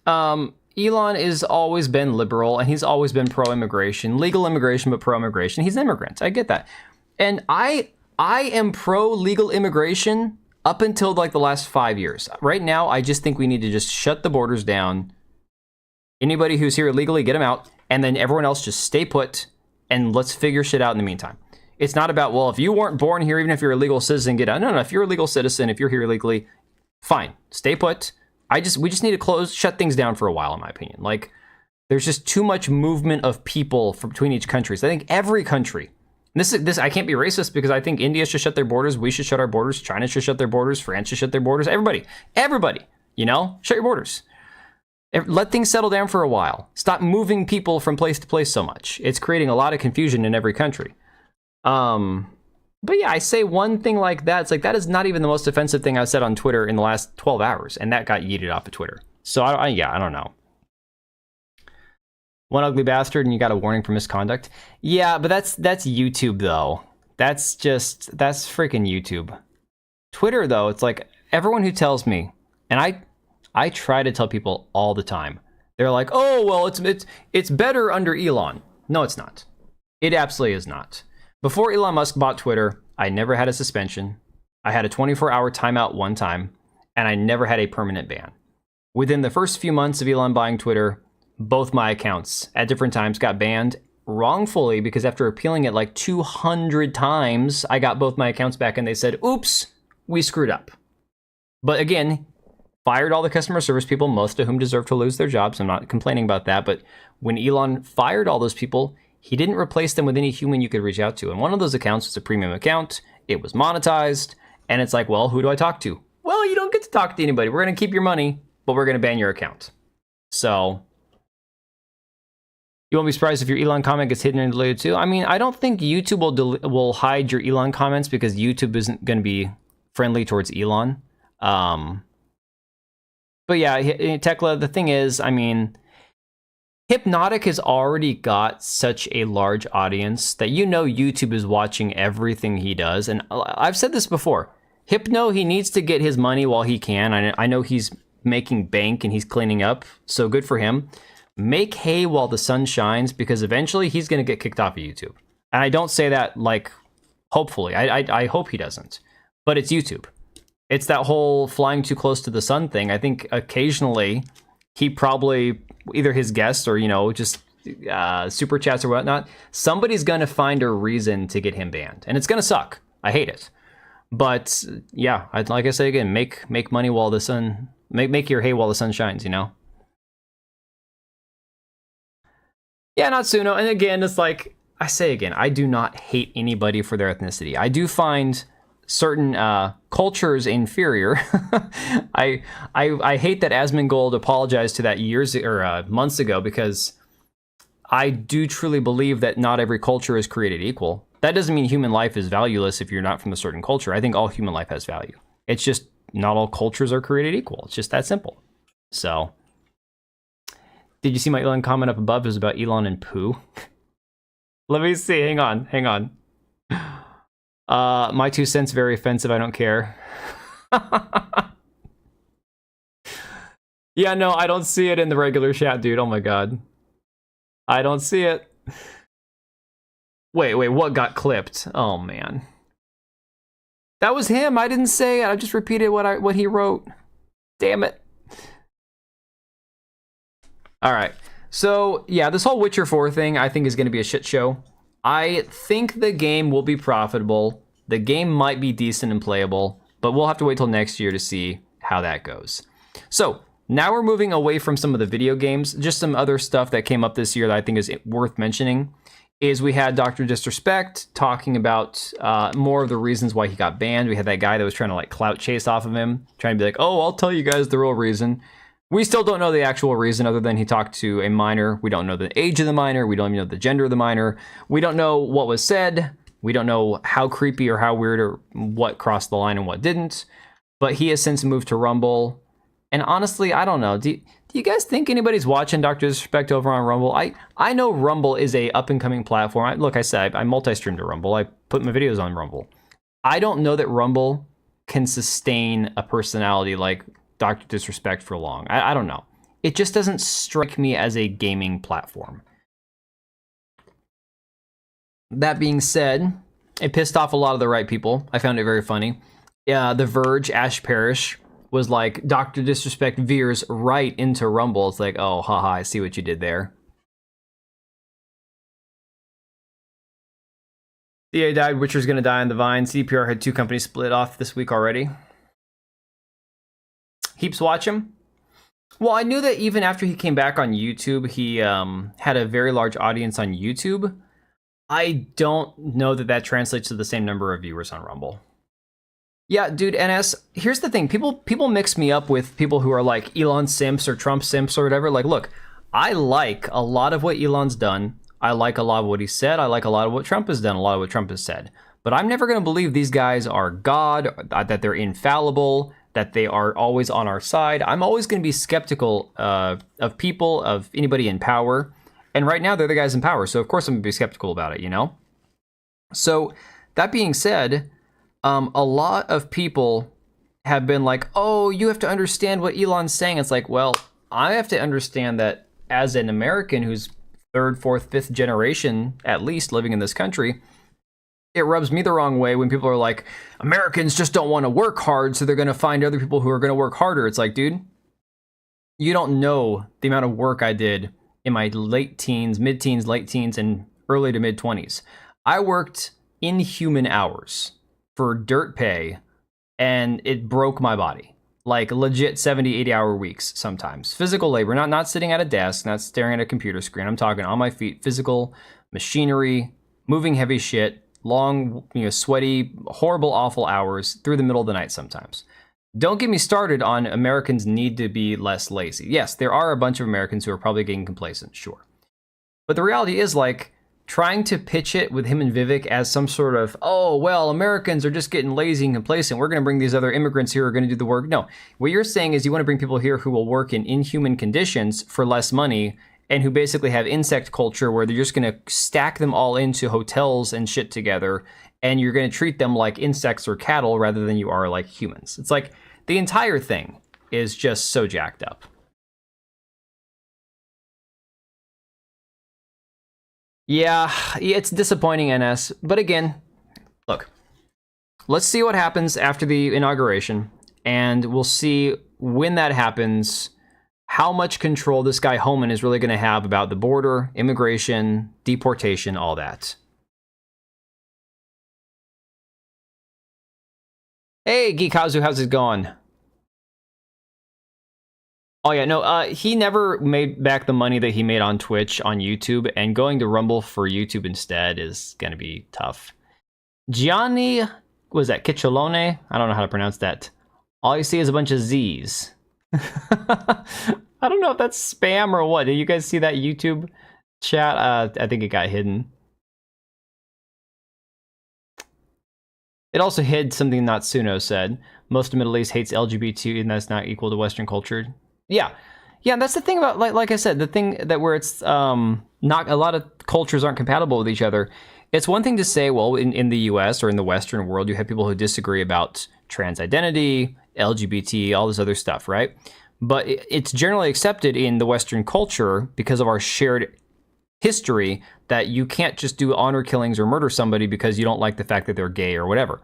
Elon has always been liberal, and he's always been pro-immigration. Legal immigration, but pro-immigration. He's an immigrant. I get that. And I am pro-legal immigration up until like the last 5 years. Right now, I just think we need to just shut the borders down. Anybody who's here illegally, get them out. And then everyone else just stay put, and let's figure shit out in the meantime. It's not about, well, if you weren't born here, even if you're a legal citizen, get out. No, if you're a legal citizen, if you're here illegally, fine, stay put. We just need to shut things down for a while, in my opinion. Like, there's just too much movement of people between each country. So I think every country, this I can't be racist because I think India should shut their borders. We should shut our borders. China should shut their borders. France should shut their borders. Everybody, you know, shut your borders. Let things settle down for a while. Stop moving people from place to place so much. It's creating a lot of confusion in every country. But yeah, I say one thing like that. It's like, that is not even the most offensive thing I've said on Twitter in the last 12 hours. And that got yeeted off of Twitter. So I don't know. One ugly bastard and you got a warning for misconduct. Yeah, but that's YouTube though. That's freaking YouTube. Twitter though, it's like everyone who tells me, and I try to tell people all the time. They're like, oh, well, it's better under Elon. No, it's not. It absolutely is not. Before Elon Musk bought Twitter, I never had a suspension. I had a 24-hour timeout one time, and I never had a permanent ban. Within the first few months of Elon buying Twitter, both my accounts at different times got banned wrongfully because after appealing it like 200 times, I got both my accounts back and they said, oops, we screwed up. But again, fired all the customer service people, most of whom deserve to lose their jobs. I'm not complaining about that. But when Elon fired all those people, he didn't replace them with any human you could reach out to. And one of those accounts was a premium account. It was monetized. And it's like, well, who do I talk to? Well, you don't get to talk to anybody. We're going to keep your money, but we're going to ban your account. So you won't be surprised if your Elon comment gets hidden and deleted too. I mean, I don't think YouTube will hide your Elon comments because YouTube isn't going to be friendly towards Elon. But yeah, Tekla, the thing is, I mean, Hypnotic has already got such a large audience that you know YouTube is watching everything he does. And I've said this before. Hypno, he needs to get his money while he can. I know he's making bank and he's cleaning up, so good for him. Make hay while the sun shines, because eventually he's going to get kicked off of YouTube. And I don't say that like hopefully. I hope he doesn't. But it's YouTube. It's that whole flying too close to the sun thing. I think occasionally he probably, either his guests or, you know, just super chats or whatnot, somebody's going to find a reason to get him banned. And it's going to suck. I hate it. But yeah, like I say again, make money while the sun, make your hay while the sun shines, you know? Yeah, Natsuno. And again, it's like, I say again, I do not hate anybody for their ethnicity. I do find certain cultures inferior. I hate that Asmongold apologized to that years or months ago, because I do truly believe that not every culture is created equal. That doesn't mean human life is valueless if you're not from a certain culture. I think all human life has value. It's just not all cultures are created equal. It's just that simple. So, did you see my Elon comment up above? It was about Elon and poo. Let me see. Hang on. My 2 cents, very offensive. I don't care. Yeah, no, I don't see it in the regular chat, dude. Oh my god. I don't see it. Wait, what got clipped? Oh man. That was him. I didn't say it. I just repeated what he wrote. Damn it. All right. So, yeah, this whole Witcher 4 thing I think is going to be a shit show. I think the game will be profitable. The game might be decent and playable, but we'll have to wait till next year to see how that goes. So now we're moving away from some of the video games. Just some other stuff that came up this year that I think is worth mentioning is we had Dr. Disrespect talking about more of the reasons why he got banned. We had that guy that was trying to like clout chase off of him, trying to be like, oh, I'll tell you guys the real reason. We still don't know the actual reason other than he talked to a minor. We don't know the age of the minor. We don't even know the gender of the minor. We don't know what was said. We don't know how creepy or how weird or what crossed the line and what didn't. But he has since moved to Rumble. And honestly, I don't know. Do you guys think anybody's watching Dr. Disrespect over on Rumble? I know Rumble is a up-and-coming platform. Look, I said I multi-stream to Rumble. I put my videos on Rumble. I don't know that Rumble can sustain a personality like Dr. Disrespect for long. I don't know. It just doesn't strike me as a gaming platform. That being said, it pissed off a lot of the right people. I found it very funny. The Verge, Ash Parrish, was like, Dr. Disrespect veers right into Rumble. It's like, oh, haha, I see what you did there. DA died, Witcher's gonna die on the Vine. CDPR had 2 companies split off this week already. Heaps watch him. Well, I knew that even after he came back on YouTube, he had a very large audience on YouTube. I don't know that that translates to the same number of viewers on Rumble. Yeah, dude, NS, here's the thing. People mix me up with people who are like Elon simps or Trump simps or whatever. Like, look, I like a lot of what Elon's done. I like a lot of what he said. I like a lot of what Trump has done, a lot of what Trump has said. But I'm never going to believe these guys are God, that they're infallible, that they are always on our side. I'm always going to be skeptical of people, of anybody in power. And right now, they're the guys in power. So, of course, I'm going to be skeptical about it, you know? So, that being said, a lot of people have been like, oh, you have to understand what Elon's saying. It's like, well, I have to understand that as an American who's 3rd, 4th, 5th generation, at least, living in this country, it rubs me the wrong way when people are like, Americans just don't want to work hard, so they're going to find other people who are going to work harder. It's like, dude, you don't know the amount of work I did in my late teens, mid-teens, late teens, and early to mid-20s. I worked inhuman hours for dirt pay, and it broke my body. Like legit 70, 80-hour weeks sometimes. Physical labor, not sitting at a desk, not staring at a computer screen. I'm talking on my feet, physical machinery, moving heavy shit, long, sweaty, horrible, awful hours through the middle of the night sometimes. Don't get me started on Americans need to be less lazy. Yes, there are a bunch of Americans who are probably getting complacent, sure. But the reality is, like, trying to pitch it with him and Vivek as some sort of, oh, well, Americans are just getting lazy and complacent. We're going to bring these other immigrants here who are going to do the work. No, what you're saying is you want to bring people here who will work in inhuman conditions for less money and who basically have insect culture where they're just going to stack them all into hotels and shit together, and you're going to treat them like insects or cattle rather than you are like humans. It's like the entire thing is just so jacked up. Yeah, it's disappointing, NS. But again, look, let's see what happens after the inauguration, and we'll see when that happens how much control this guy Homan is really going to have about the border, immigration, deportation, all that. Hey, Geekazu, how's it going? Oh yeah, no, he never made back the money that he made on Twitch, on YouTube, and going to Rumble for YouTube instead is gonna be tough. Gianni, was that Kicholone? I don't know how to pronounce that. All you see is a bunch of Z's. I don't know if that's spam or what. Did you guys see that YouTube chat? I think it got hidden. It also hid something Natsuno said. Most of Middle East hates LGBT, and that's not equal to Western culture. Yeah, that's the thing about, like I said, the thing that where it's not a lot of cultures aren't compatible with each other. It's one thing to say, well, in the US or in the Western world, you have people who disagree about trans identity, LGBT, all this other stuff, right? But it's generally accepted in the Western culture because of our shared history that you can't just do honor killings or murder somebody because you don't like the fact that they're gay or whatever.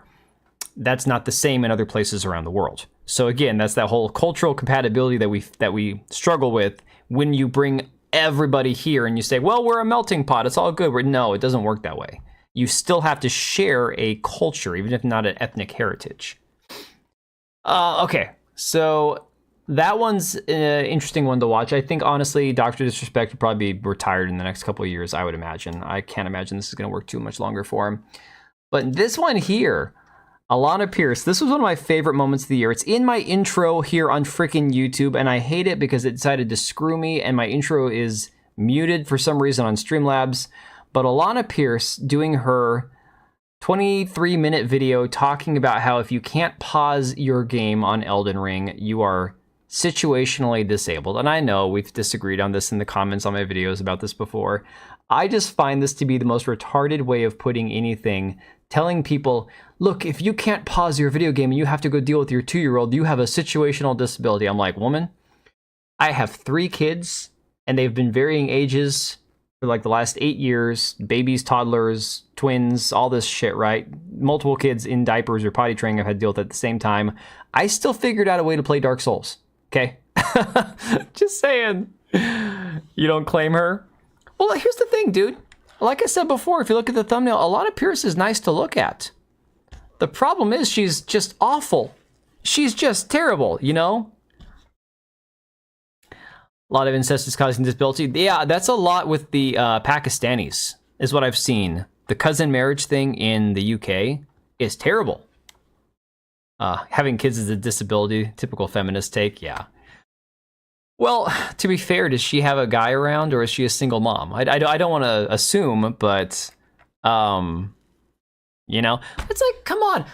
That's not the same in other places around the world. So again, that's that whole cultural compatibility that we struggle with when you bring everybody here and you say, well, we're a melting pot, it's all good. No, it doesn't work that way. you still have to share a culture, even if not an ethnic heritage. Okay, so that one's an interesting one to watch. I think, honestly, Dr. Disrespect would probably be retired in the next couple of years, I would imagine. I can't imagine this is going to work too much longer for him. But this one here, Alana Pierce, this was one of my favorite moments of the year. It's in my intro here on freaking YouTube, and I hate it because it decided to screw me, and my intro is muted for some reason on Streamlabs. But Alana Pierce doing her 23-minute video talking about how if you can't pause your game on Elden Ring, you are situationally disabled. And I know we've disagreed on this in the comments on my videos about this before. I just find this to be the most retarded way of putting anything, telling people, look, if you can't pause your video game and you have to go deal with your 2-year-old, you have a situational disability. I'm like, woman, I have 3 kids and they've been varying ages for like the last 8 years, babies, toddlers, twins, all this shit, right? Multiple kids in diapers or potty training I've had to deal with at the same time. I still figured out a way to play Dark Souls, okay? Just saying. You don't claim her? Well, here's the thing, dude. Like I said before, if you look at the thumbnail, Alana Pierce is nice to look at. The problem is she's just awful. She's just terrible, you know? A lot of incest is causing disability. Yeah, that's a lot with the Pakistanis, is what I've seen. The cousin marriage thing in the UK is terrible. Having kids is a disability, typical feminist take, yeah. Well, to be fair, does she have a guy around, or is she a single mom? I don't want to assume, but, you know, it's like, come on,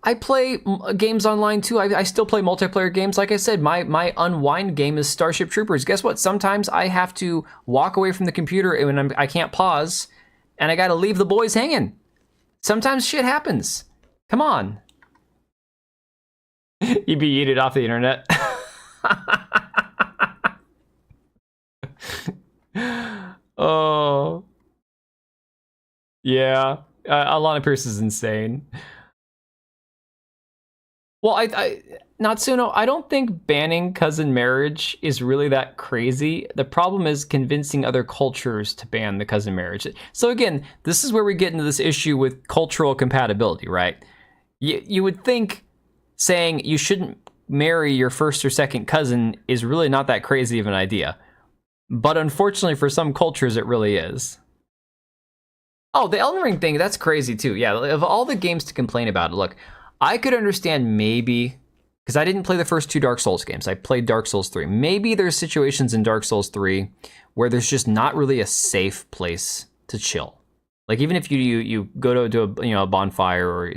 I play games online too. I still play multiplayer games. Like I said, my unwind game is Starship Troopers. Guess what? Sometimes I have to walk away from the computer when I can't pause, and I got to leave the boys hanging. Sometimes shit happens. Come on. You'd be yeeted off the internet. Oh. Yeah. Alana Pierce is insane. Well, Natsuno, I don't think banning cousin marriage is really that crazy. The problem is convincing other cultures to ban the cousin marriage. So again, this is where we get into this issue with cultural compatibility, right? You would think saying you shouldn't marry your first or second cousin is really not that crazy of an idea. But unfortunately for some cultures, it really is. Oh, the Elden Ring thing, that's crazy too. Yeah, of all the games to complain about, look, I could understand maybe, because I didn't play the first 2 Dark Souls games. I played Dark Souls 3. Maybe there's situations in Dark Souls 3 where there's just not really a safe place to chill. Like even if you go to a bonfire or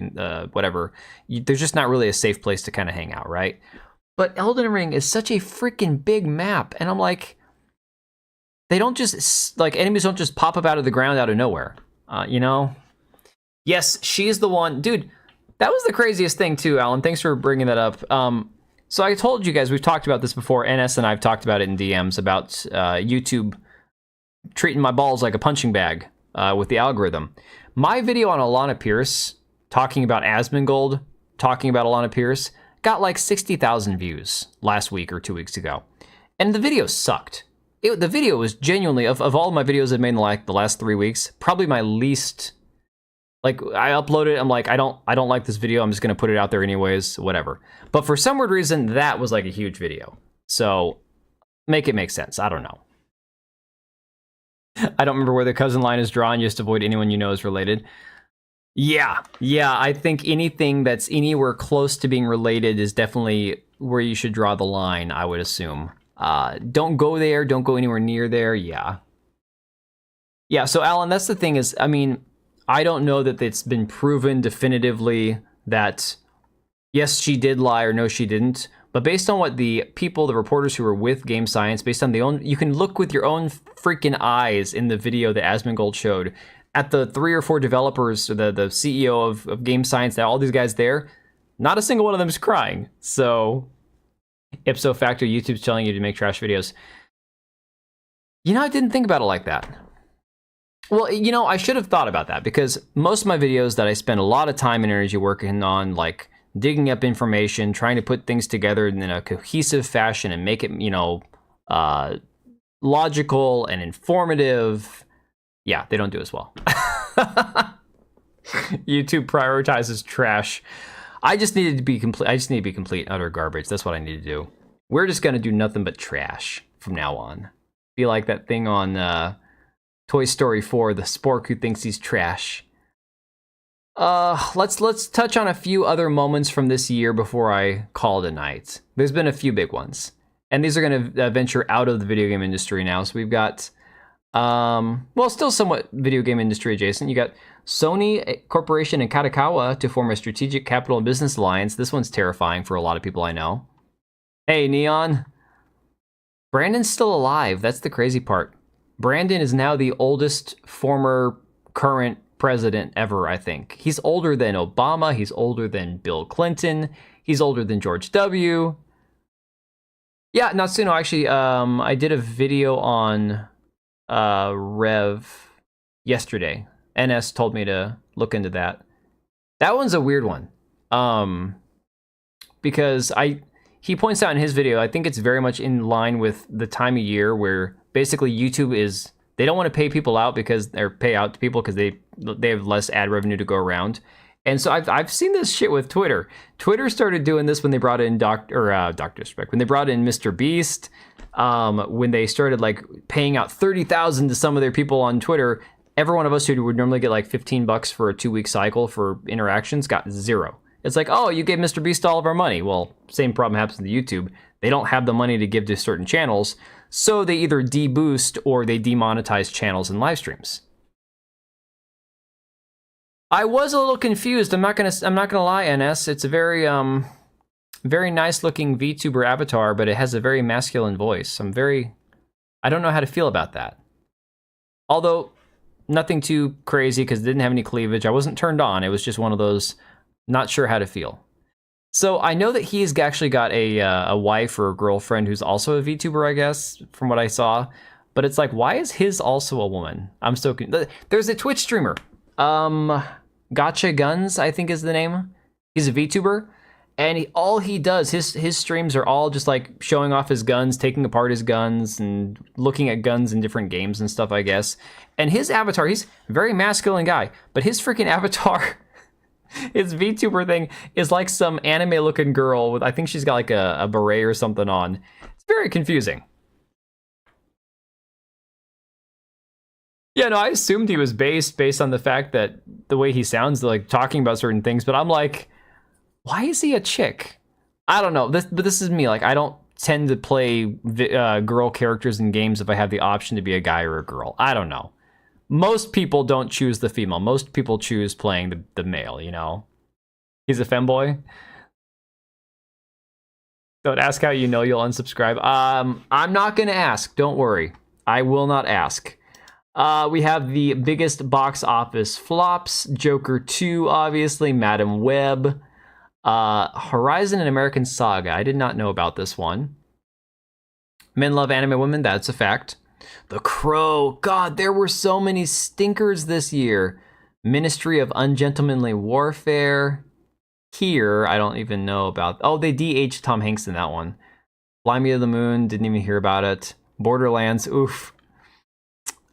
whatever, there's just not really a safe place to kind of hang out, right? But Elden Ring is such a freaking big map, and I'm like, they don't just, like, enemies don't just pop up out of the ground out of nowhere, you know? Yes, she's the one, dude. That was the craziest thing too, Alan. Thanks for bringing that up. So I told you guys, we've talked about this before. NS and I've talked about it in DMs about YouTube treating my balls like a punching bag with the algorithm. My video on Alana Pierce, talking about Asmongold, talking about Alana Pierce, got like 60,000 views last week or 2 weeks ago. And the video sucked. The video was genuinely, of all my videos I've made in like the last 3 weeks, probably my least. Like, I uploaded it, I'm like, I don't like this video, I'm just gonna put it out there anyways, whatever. But for some weird reason, that was like a huge video. So, make it make sense, I don't know. I don't remember where the cousin line is drawn, just avoid anyone you know is related. Yeah, I think anything that's anywhere close to being related is definitely where you should draw the line, I would assume. Don't go there, don't go anywhere near there, yeah. Yeah, so Alan, that's the thing is, I mean, I don't know that it's been proven definitively that, yes, she did lie or no, she didn't. But based on what the people, the reporters who were with Game Science, based on you can look with your own freaking eyes in the video that Asmongold showed at the 3 or 4 developers, the CEO of Game Science, all these guys there, not a single one of them is crying. So, ipso facto, YouTube's telling you to make trash videos. You know, I didn't think about it like that. Well, you know, I should have thought about that because most of my videos that I spend a lot of time and energy working on, like digging up information, trying to put things together in a cohesive fashion and make it, you know, logical and informative Yeah, they don't do as well. YouTube prioritizes trash. I just need to be complete utter garbage. That's what I need to do. We're just gonna do nothing but trash from now on. Be like that thing on Toy Story 4, the spork who thinks he's trash. Let's touch on a few other moments from this year before I call it a night. There's been a few big ones, and these are going to venture out of the video game industry now. So we've got, well, still somewhat video game industry adjacent. You got Sony Corporation and Katakawa to form a strategic capital and business alliance. This one's terrifying for a lot of people I know. Hey, Neon. Brandon's still alive. That's the crazy part. Brandon is now the oldest former current president ever, I think. He's older than Obama. He's older than Bill Clinton. He's older than George W. Yeah, Natsuno, actually, I did a video on Rev yesterday. NS told me to look into that. That one's a weird one. Because he points out in his video, I think it's very much in line with the time of year where basically YouTube is, they don't want to pay people out or pay out to people because they have less ad revenue to go around. And so I've seen this shit with Twitter. Twitter started doing this when they brought in Dr. Disrespect, when they brought in Mr. Beast, when they started like paying out $30,000 to some of their people on Twitter. Every one of us who would normally get like $15 for a 2-week cycle for interactions got 0. It's like, oh, you gave Mr. Beast all of our money. Well, same problem happens to YouTube. They don't have the money to give to certain channels, so they either deboost or they demonetize channels and live streams. I was a little confused. I'm not gonna lie, NS. It's a very very nice looking VTuber avatar, but it has a very masculine voice. I don't know how to feel about that. Although nothing too crazy because it didn't have any cleavage. I wasn't turned on. It was just one of those not sure how to feel. So I know that he's actually got a wife or a girlfriend who's also a VTuber, I guess, from what I saw. But it's like, why is his also a woman? I'm so confused. There's a Twitch streamer. Gotcha Guns, I think is the name. He's a VTuber. And all he does, his streams are all just like showing off his guns, taking apart his guns, and looking at guns in different games and stuff, I guess. And his avatar, he's a very masculine guy, but his freaking avatar, his VTuber thing is like some anime-looking girl with, I think she's got like a beret or something on. It's very confusing. Yeah, no, I assumed he was based on the fact that the way he sounds, like talking about certain things, but I'm like, why is he a chick? I don't know. But this is me. Like, I don't tend to play girl characters in games if I have the option to be a guy or a girl. I don't know. Most people don't choose the female. Most people choose playing the male, you know? He's a femboy. Don't ask how you know you'll unsubscribe. I'm not going to ask. Don't worry. I will not ask. We have the biggest box office flops. Joker 2, obviously. Madam Web. Horizon and American Saga. I did not know about this one. Men love anime women. That's a fact. The Crow. God, there were so many stinkers this year. Ministry of Ungentlemanly Warfare. Here, I don't even know about. Oh, they DH'd Tom Hanks in that one. Fly Me to the Moon. Didn't even hear about it. Borderlands. Oof.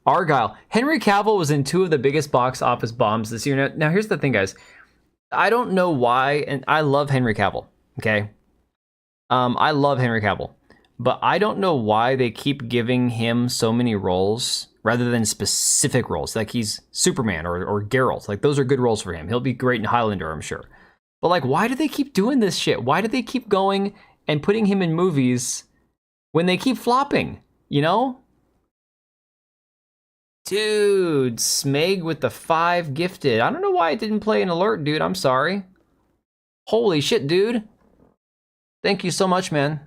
Argyle. Henry Cavill was in 2 of the biggest box office bombs this year. Now here's the thing, guys. I don't know why, and I love Henry Cavill, okay? I love Henry Cavill, but I don't know why they keep giving him so many roles rather than specific roles. Like he's Superman or Geralt. Like those are good roles for him. He'll be great in Highlander, I'm sure. But like, why do they keep doing this shit? Why do they keep going and putting him in movies when they keep flopping, you know? Dude, Smeg with the 5 gifted. I don't know why it didn't play an alert, dude. I'm sorry. Holy shit, dude. Thank you so much, man.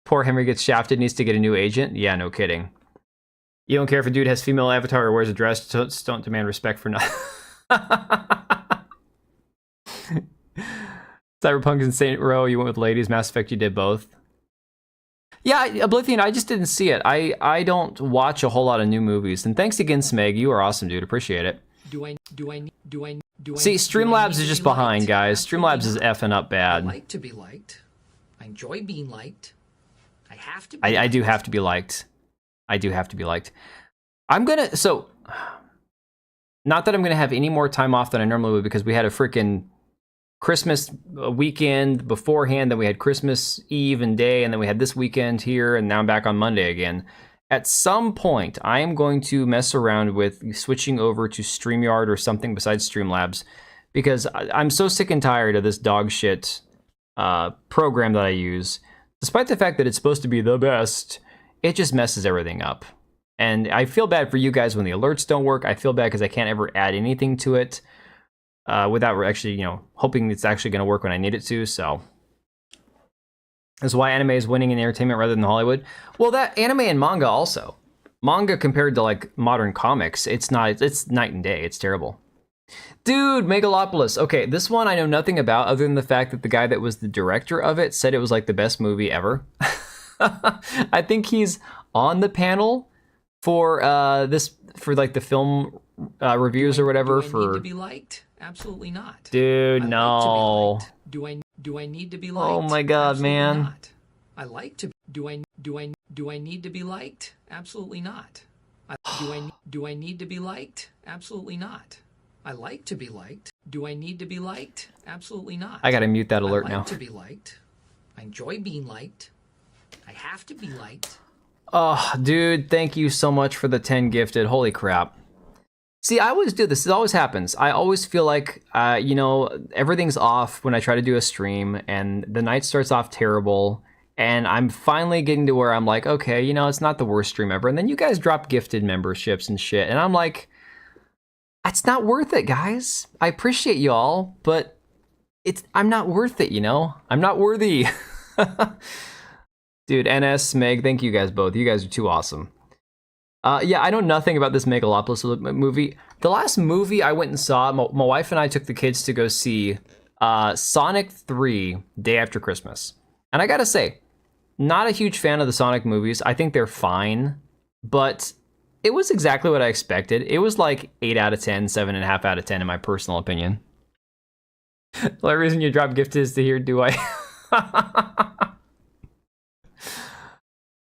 Poor Henry gets shafted, needs to get a new agent. Yeah, no kidding. You don't care if a dude has female avatar or wears a dress, just don't demand respect for nothing. Cyberpunk and Saint Row, you went with ladies. Mass Effect, you did both. Yeah, Oblivion, I just didn't see it. I don't watch a whole lot of new movies. And thanks again, Smeg. You are awesome, dude. Appreciate it. See, Streamlabs is just behind, guys. Streamlabs is effing up bad. I like to be liked. I enjoy being liked. I have to be I do have to be liked. I do have to be liked. I'm gonna, so, not that I'm gonna have any more time off than I normally would, because we had a freaking Christmas weekend beforehand, then we had Christmas Eve and day, and then we had this weekend here, and now I'm back on Monday again. At some point, I am going to mess around with switching over to StreamYard or something besides Streamlabs, because I'm so sick and tired of this dog shit program that I use. Despite the fact that it's supposed to be the best, it just messes everything up. And I feel bad for you guys when the alerts don't work. I feel bad because I can't ever add anything to it without actually, you know, hoping it's actually going to work when I need it to. So that's why anime is winning in entertainment rather than Hollywood. Well, that anime and manga also. Manga compared to like modern comics, it's not. It's night and day. It's terrible. Dude, Megalopolis. Okay, this one I know nothing about other than the fact that the guy that was the director of it said it was like the best movie ever. I think he's on the panel for like the film reviews or whatever. Do I need to be liked? Absolutely not. Dude, no. Do I need to be liked? Oh my god, Absolutely man. Not. I like to. Do I need to be liked? Absolutely not. Do I need to be liked? Absolutely not. I like to be liked. Do I need to be liked? Absolutely not. I gotta mute that alert I like now. to be liked. I enjoy being liked. I have to be liked. Oh, dude, thank you so much for the 10 gifted. Holy crap. See, I always do this. It always happens. I always feel like, you know, everything's off when I try to do a stream, and the night starts off terrible, and I'm finally getting to where I'm like, okay, you know, it's not the worst stream ever. And then you guys drop gifted memberships and shit, and I'm like, it's not worth it, guys. I appreciate y'all, but I'm not worth it, you know? I'm not worthy. Dude, NS, Meg, thank you guys both. You guys are too awesome. Yeah, I know nothing about this Megalopolis movie. The last movie I went and saw, my wife and I took the kids to go see Sonic 3 Day After Christmas. And I gotta say, not a huge fan of the Sonic movies. I think they're fine, but it was exactly what I expected. It was like 8 out of 10, 7.5 out of 10 in my personal opinion. The only reason you drop gift is to hear, do I?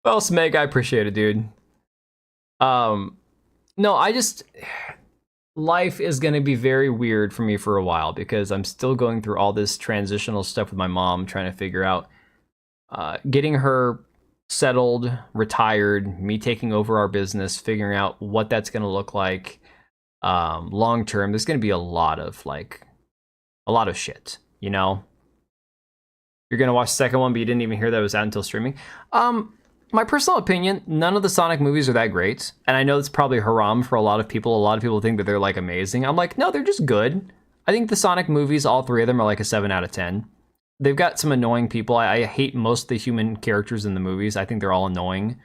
Well, Smeg, I appreciate it, dude. No, life is going to be very weird for me for a while because I'm still going through all this transitional stuff with my mom, trying to figure out, getting her settled, retired, me taking over our business, figuring out what that's going to look like, long term. There's going to be a lot of shit, you know? You're going to watch the second one, but you didn't even hear that it was out until streaming. My personal opinion, none of the Sonic movies are that great. And I know it's probably haram for a lot of people. A lot of people think that they're like amazing. I'm like, no, they're just good. I think the Sonic movies, all three of them are like a 7 out of 10. They've got some annoying people. I hate most of the human characters in the movies. I think they're all annoying.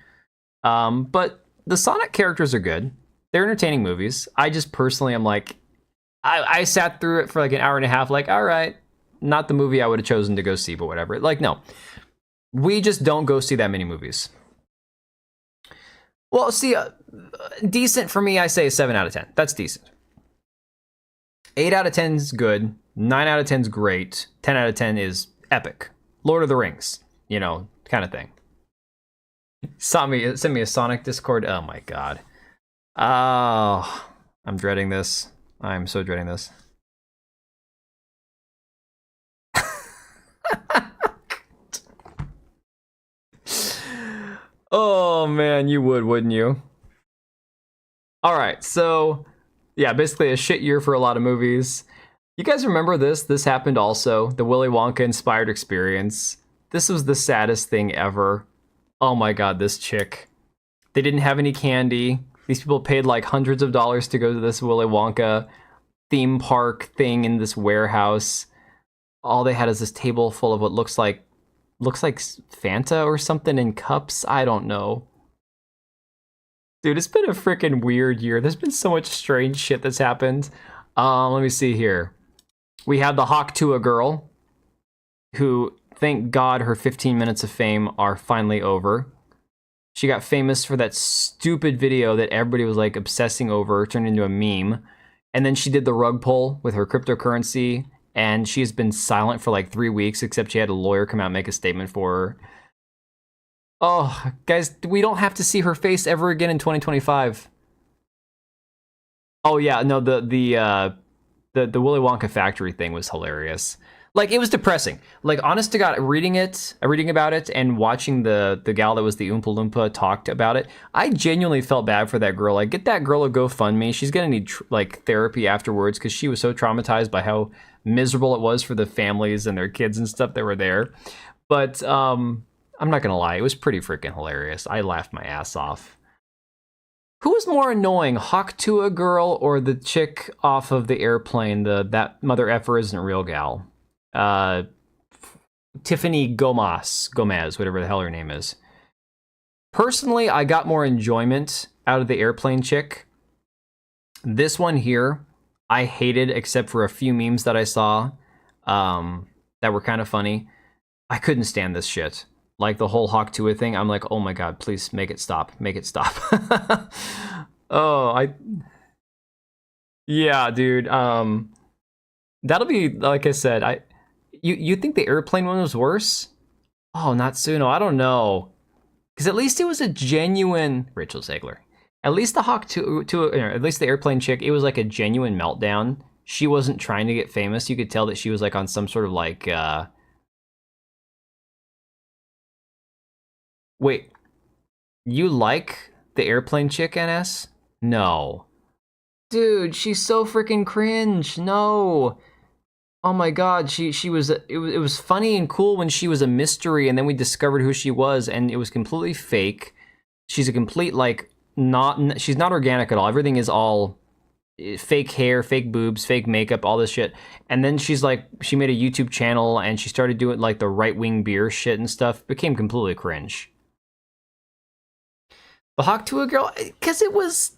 But the Sonic characters are good. They're entertaining movies. I just personally am like, I sat through it for like an hour and a half, like, all right, not the movie I would have chosen to go see, but whatever. Like, no. We just don't go see that many movies. Well, see, decent for me, I say 7 out of 10. That's decent. 8 out of 10 is good. 9 out of 10 is great. 10 out of 10 is epic. Lord of the Rings, you know, kind of thing. Send me a Sonic Discord. Oh my god. Oh, I'm dreading this. I'm so dreading this. Oh man, you would, wouldn't you? Alright, so yeah, basically a shit year for a lot of movies. You guys remember this? This happened also. The Willy Wonka inspired experience. This was the saddest thing ever. Oh my god, this chick. They didn't have any candy. These people paid like hundreds of dollars to go to this Willy Wonka theme park thing in this warehouse. All they had is this table full of what looks like Fanta or something in cups. I don't know. Dude, it's been a freaking weird year. There's been so much strange shit that's happened. Let me see here. We had the Hawk Tuah girl, who, thank God, her 15 minutes of fame are finally over. She got famous for that stupid video that everybody was like obsessing over, turned into a meme. And then she did the rug pull with her cryptocurrency. And she's been silent for like 3 weeks, except she had a lawyer come out and make a statement for her. Oh, guys, we don't have to see her face ever again in 2025. Oh yeah, no, the Willy Wonka factory thing was hilarious. Like, it was depressing. Like, honest to God, reading about it and watching the gal that was the Oompa Loompa talked about it, I genuinely felt bad for that girl. Like, get that girl a GoFundMe. She's gonna need like therapy afterwards because she was so traumatized by how miserable it was for the families and their kids and stuff that were there. But I'm not gonna lie, it was pretty freaking hilarious. I laughed my ass off. Who was more annoying, Hawk Tuah girl or the chick off of the airplane? That mother effer isn't real gal. Tiffany Gomez, whatever the hell her name is. Personally, I got more enjoyment out of the airplane chick. This one here, I hated except for a few memes that I saw that were kind of funny. I couldn't stand this shit. Like the whole Hawk Tuah thing, I'm like, oh my god, please make it stop. Make it stop. Yeah, dude. That'll be, like I said, you think the airplane one was worse? Oh, Natsuno, I don't know. Because at least it was a genuine Rachel Zegler. At least the at least the airplane chick, it was like a genuine meltdown. She wasn't trying to get famous. You could tell that she was like on some sort of like wait, you like the airplane chick, NS? No. Dude, she's so freaking cringe. No. Oh my god, she was it was funny and cool when she was a mystery and then we discovered who she was and it was completely fake. She's a complete like she's not organic at all. Everything is all fake hair, fake boobs, fake makeup, all this shit. And then she made a YouTube channel and she started doing like the right-wing beer shit and stuff. Became completely cringe. The Hawk Tuah girl, because it was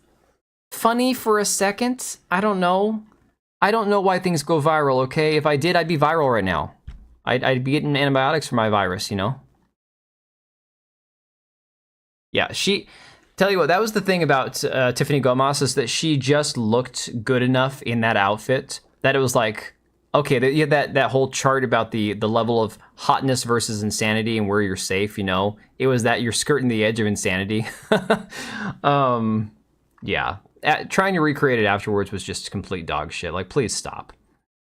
funny for a second. I don't know. I don't know why things go viral, okay? If I did, I'd be viral right now. I'd be getting antibiotics for my virus, you know? Yeah, tell you what, that was the thing about Tiffany Gomez, is that she just looked good enough in that outfit that it was like, okay, you had that whole chart about the level of hotness versus insanity and where you're safe, you know? It was that you're skirting the edge of insanity. Yeah. Trying to recreate it afterwards was just complete dog shit. Like, please stop.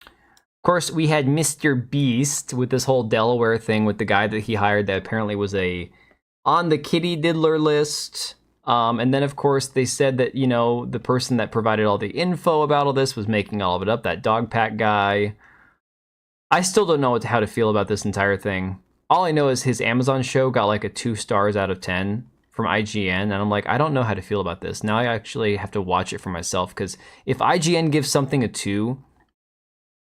Of course, we had Mr. Beast with this whole Delaware thing with the guy that he hired that apparently was on the kitty diddler list. And then, of course, they said that, you know, the person that provided all the info about all this was making all of it up, that dog pack guy. I still don't know how to feel about this entire thing. All I know is his Amazon show got like a 2 stars out of 10 from IGN, and I'm like, I don't know how to feel about this. Now I actually have to watch it for myself, because if IGN gives something a 2,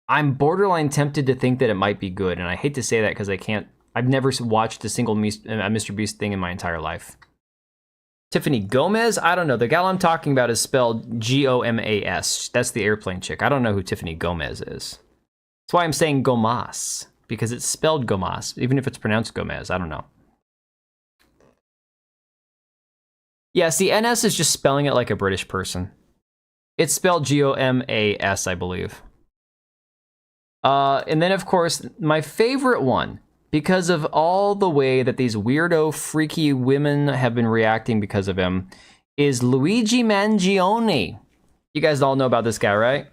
I'm borderline tempted to think that it might be good, and I hate to say that because I've never watched a single Mr. Beast thing in my entire life. Tiffany Gomez? I don't know. The gal I'm talking about is spelled Gomas. That's the airplane chick. I don't know who Tiffany Gomez is. That's why I'm saying Gomez, because it's spelled Gomez, even if it's pronounced Gomez. I don't know. Yeah, see, NS is just spelling it like a British person. It's spelled Gomas, I believe. And then, of course, my favorite one, because of all the way that these weirdo, freaky women have been reacting because of him, is Luigi Mangione. You guys all know about this guy, right?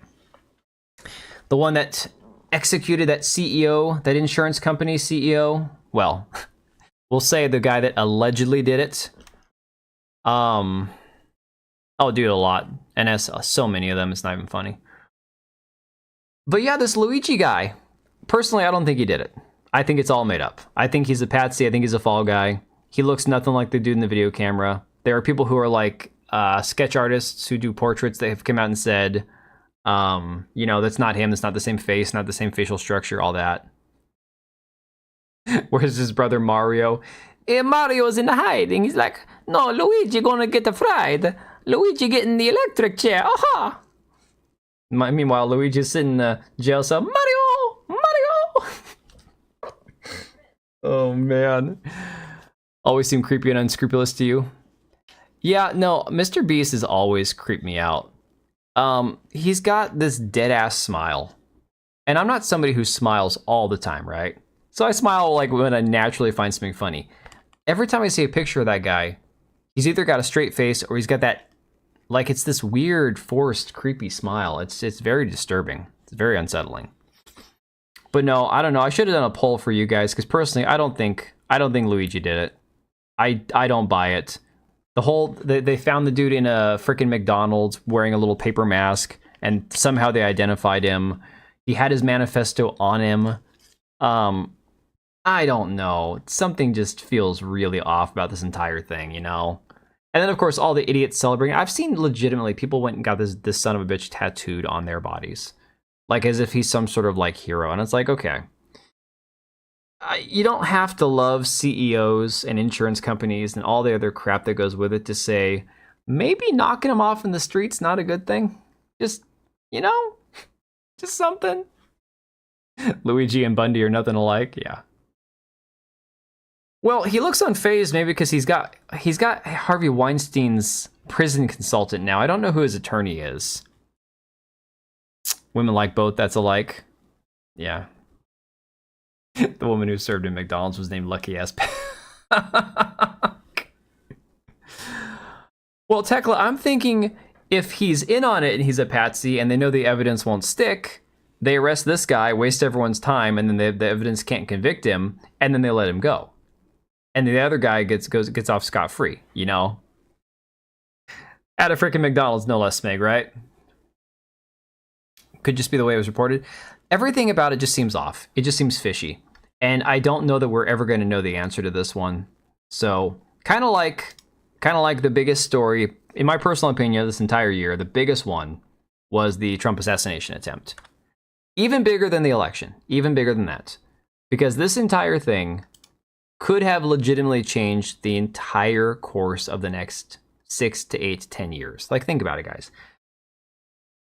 The one that executed that CEO, that insurance company CEO. Well, we'll say the guy that allegedly did it. Oh, dude, a lot. And has so many of them, it's not even funny. But yeah, this Luigi guy, personally, I don't think he did it. I think it's all made up. I think he's a patsy. I think he's a fall guy. He looks nothing like the dude in the video camera. There are people who are like sketch artists who do portraits that have come out and said, you know, that's not him. That's not the same face, not the same facial structure, all that. Where's his brother Mario? Mario's in hiding. He's like, no, Luigi gonna get fried. Luigi getting the electric chair. Aha! Meanwhile, Luigi's sitting in the jail cell. Mario! Oh, man. Always seem creepy and unscrupulous to you? Yeah, no, Mr. Beast has always creeped me out. He's got this dead-ass smile. And I'm not somebody who smiles all the time, right? So I smile like when I naturally find something funny. Every time I see a picture of that guy, he's either got a straight face or he's got that Like it's this weird, forced, creepy smile. It's very disturbing. It's very unsettling. But no, I don't know. I should have done a poll for you guys because personally, I don't think Luigi did it. I don't buy it. They found the dude in a freaking McDonald's wearing a little paper mask, and somehow they identified him. He had his manifesto on him. I don't know. Something just feels really off about this entire thing, you know? And then, of course, all the idiots celebrating. I've seen legitimately people went and got this son of a bitch tattooed on their bodies. Like as if he's some sort of like hero. And it's like, okay. You don't have to love CEOs and insurance companies and all the other crap that goes with it to say, maybe knocking them off in the street's not a good thing. Just, you know, just something. Luigi and Bundy are nothing alike. Yeah. Well, he looks unfazed maybe because he's got Harvey Weinstein's prison consultant now. I don't know who his attorney is. Women like both, that's alike. Yeah. The woman who served in McDonald's was named Lucky Ass. Well, Tekla, I'm thinking if he's in on it and he's a patsy and they know the evidence won't stick, they arrest this guy, waste everyone's time, and then the evidence can't convict him, and then they let him go. And the other guy gets off scot-free, you know? At a freaking McDonald's, no less, Smeg, right? Could just be the way it was reported. Everything about it just seems off. It just seems fishy. And I don't know that we're ever going to know the answer to this one. So, kind of like the biggest story, in my personal opinion, this entire year, the biggest one was the Trump assassination attempt. Even bigger than the election. Even bigger than that. Because this entire thing could have legitimately changed the entire course of the next 6 to 8 to 10 years. Like, think about it, guys.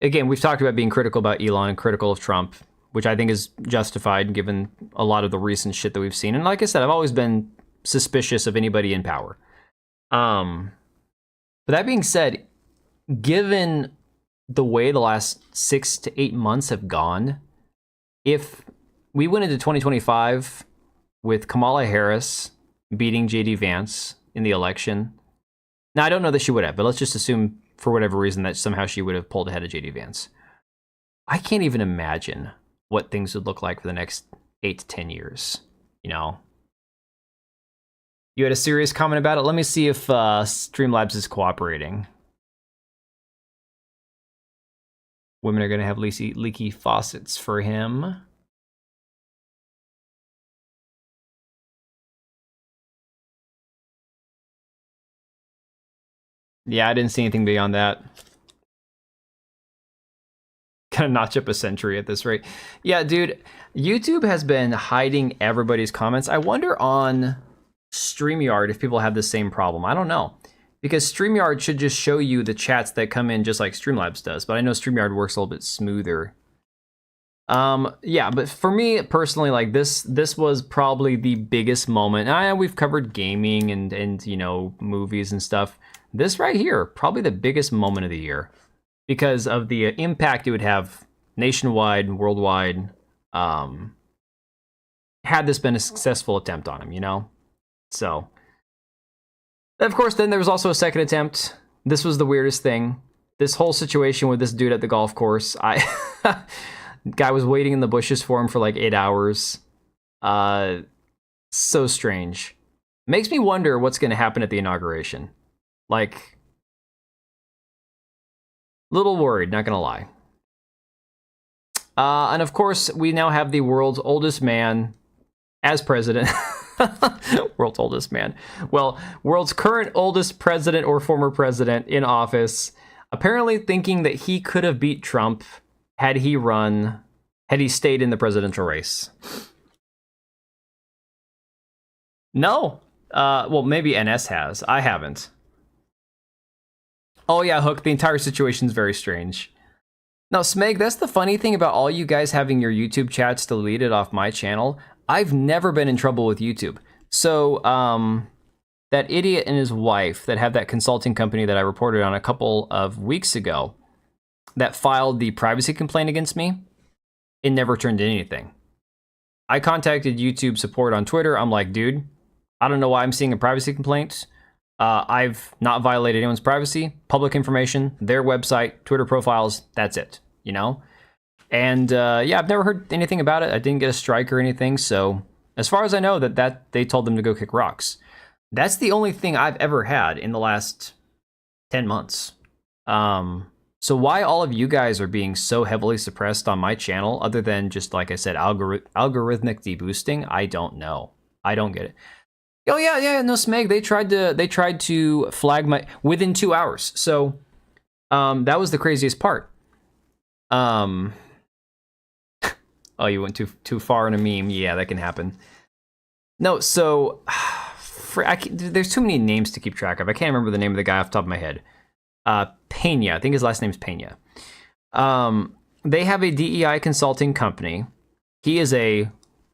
Again, we've talked about being critical about Elon and critical of Trump, which I think is justified given a lot of the recent shit that we've seen. And like I said, I've always been suspicious of anybody in power. But that being said, given the way the last 6 to 8 months have gone, if we went into 2025 with Kamala Harris beating JD Vance in the election, now I don't know that she would have, but let's just assume for whatever reason that somehow she would have pulled ahead of JD Vance. I can't even imagine what things would look like for the next 8 to 10 years, you know? You had a serious comment about it? Let me see if Streamlabs is cooperating. Women are going to have leaky faucets for him. Yeah, I didn't see anything beyond that. Gonna notch up a century at this rate. Yeah, dude, YouTube has been hiding everybody's comments. I wonder on StreamYard if people have the same problem. I don't know. Because StreamYard should just show you the chats that come in just like Streamlabs does. But I know StreamYard works a little bit smoother. Yeah, but for me personally, like this was probably the biggest moment. We've covered gaming and you know, movies and stuff. This right here, probably the biggest moment of the year because of the impact it would have nationwide, worldwide, had this been a successful attempt on him, you know? So, of course, then there was also a second attempt. This was the weirdest thing. This whole situation with this dude at the golf course, guy was waiting in the bushes for him for like 8 hours. So strange. Makes me wonder what's going to happen at the inauguration. Like, little worried, not gonna lie. And of course, we now have the world's oldest man as president. World's oldest man. Well, world's current oldest president or former president in office, apparently thinking that he could have beat Trump had he stayed in the presidential race. No. Well, maybe NS has. I haven't. Oh yeah, Hook, the entire situation's very strange. Now, Smeg, that's the funny thing about all you guys having your YouTube chats deleted off my channel. I've never been in trouble with YouTube. So, that idiot and his wife that have that consulting company that I reported on a couple of weeks ago that filed the privacy complaint against me, it never turned into anything. I contacted YouTube support on Twitter. I'm like, dude, I don't know why I'm seeing a privacy complaint. I've not violated anyone's privacy, public information, their website, Twitter profiles. That's it, you know? And yeah, I've never heard anything about it. I didn't get a strike or anything. So as far as I know, that they told them to go kick rocks. That's the only thing I've ever had in the last 10 months. So why all of you guys are being so heavily suppressed on my channel, other than just, like I said, algorithmic deboosting, I don't know. I don't get it. Oh yeah, no, Smeg, they tried to flag my within 2 hours. So that was the craziest part. Oh, you went too far in a meme. Yeah, that can happen. No, so there's too many names to keep track of. I can't remember the name of the guy off the top of my head. Pena, I think his last name's Pena. They have a DEI consulting company. He is a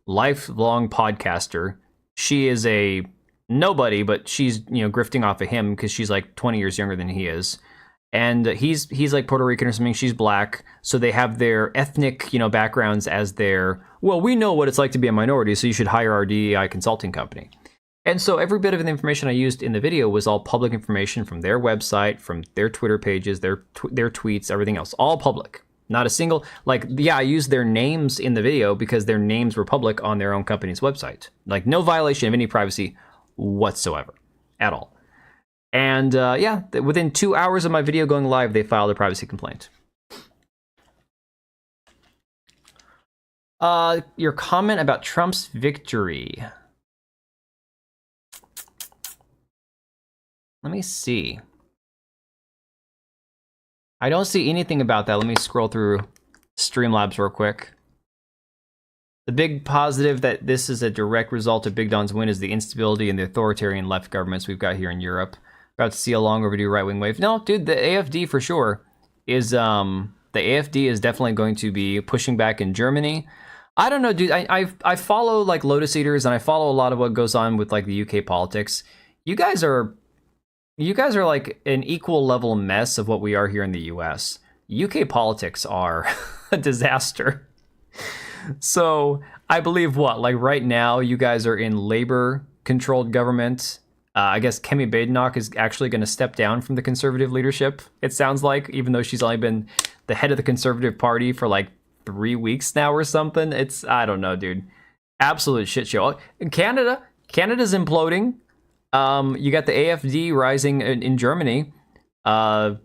lifelong podcaster. She is a nobody, but she's, you know, grifting off of him because she's like 20 years younger than he is. And he's like Puerto Rican or something. She's black. So they have their ethnic, you know, backgrounds as their, well, we know what it's like to be a minority, so you should hire our DEI consulting company. And so every bit of the information I used in the video was all public information from their website, from their Twitter pages, their tweets, everything else, all public. Not a single, like, yeah, I used their names in the video because their names were public on their own company's website. Like, no violation of any privacy whatsoever, at all. And yeah, within 2 hours of my video going live, they filed a privacy complaint. Your comment about Trump's victory. Let me see. I don't see anything about that. Let me scroll through Streamlabs real quick. The big positive that this is a direct result of Big Don's win is the instability in the authoritarian left governments we've got here in Europe. About to see a long overdue right-wing wave. No, dude, the AFD for sure is, the AFD is definitely going to be pushing back in Germany. I don't know, dude. I follow like Lotus Eaters, and I follow a lot of what goes on with like the UK politics. You guys are like an equal level mess of what we are here in the US. UK politics are a disaster. So I believe what, like right now, you guys are in Labour-controlled government. I guess Kemi Badenoch is actually going to step down from the Conservative leadership, it sounds like, even though she's only been the head of the Conservative Party for like 3 weeks now or something. It's, I don't know, dude. Absolute shit show. Canada's imploding. You got the AFD rising in Germany. Yeah,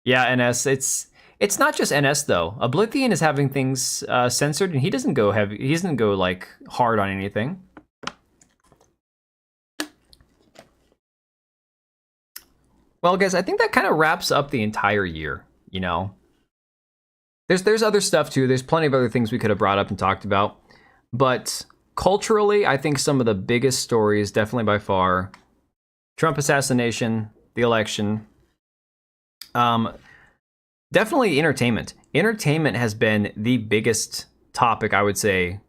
NS. It's not just NS though. Oblivion is having things censored, and he doesn't go heavy. He doesn't go like hard on anything. Well, guys, I think that kind of wraps up the entire year. You know, there's other stuff too. There's plenty of other things we could have brought up and talked about, but culturally, I think some of the biggest stories, definitely by far, Trump assassination, the election, definitely entertainment. Entertainment has been the biggest topic, I would say,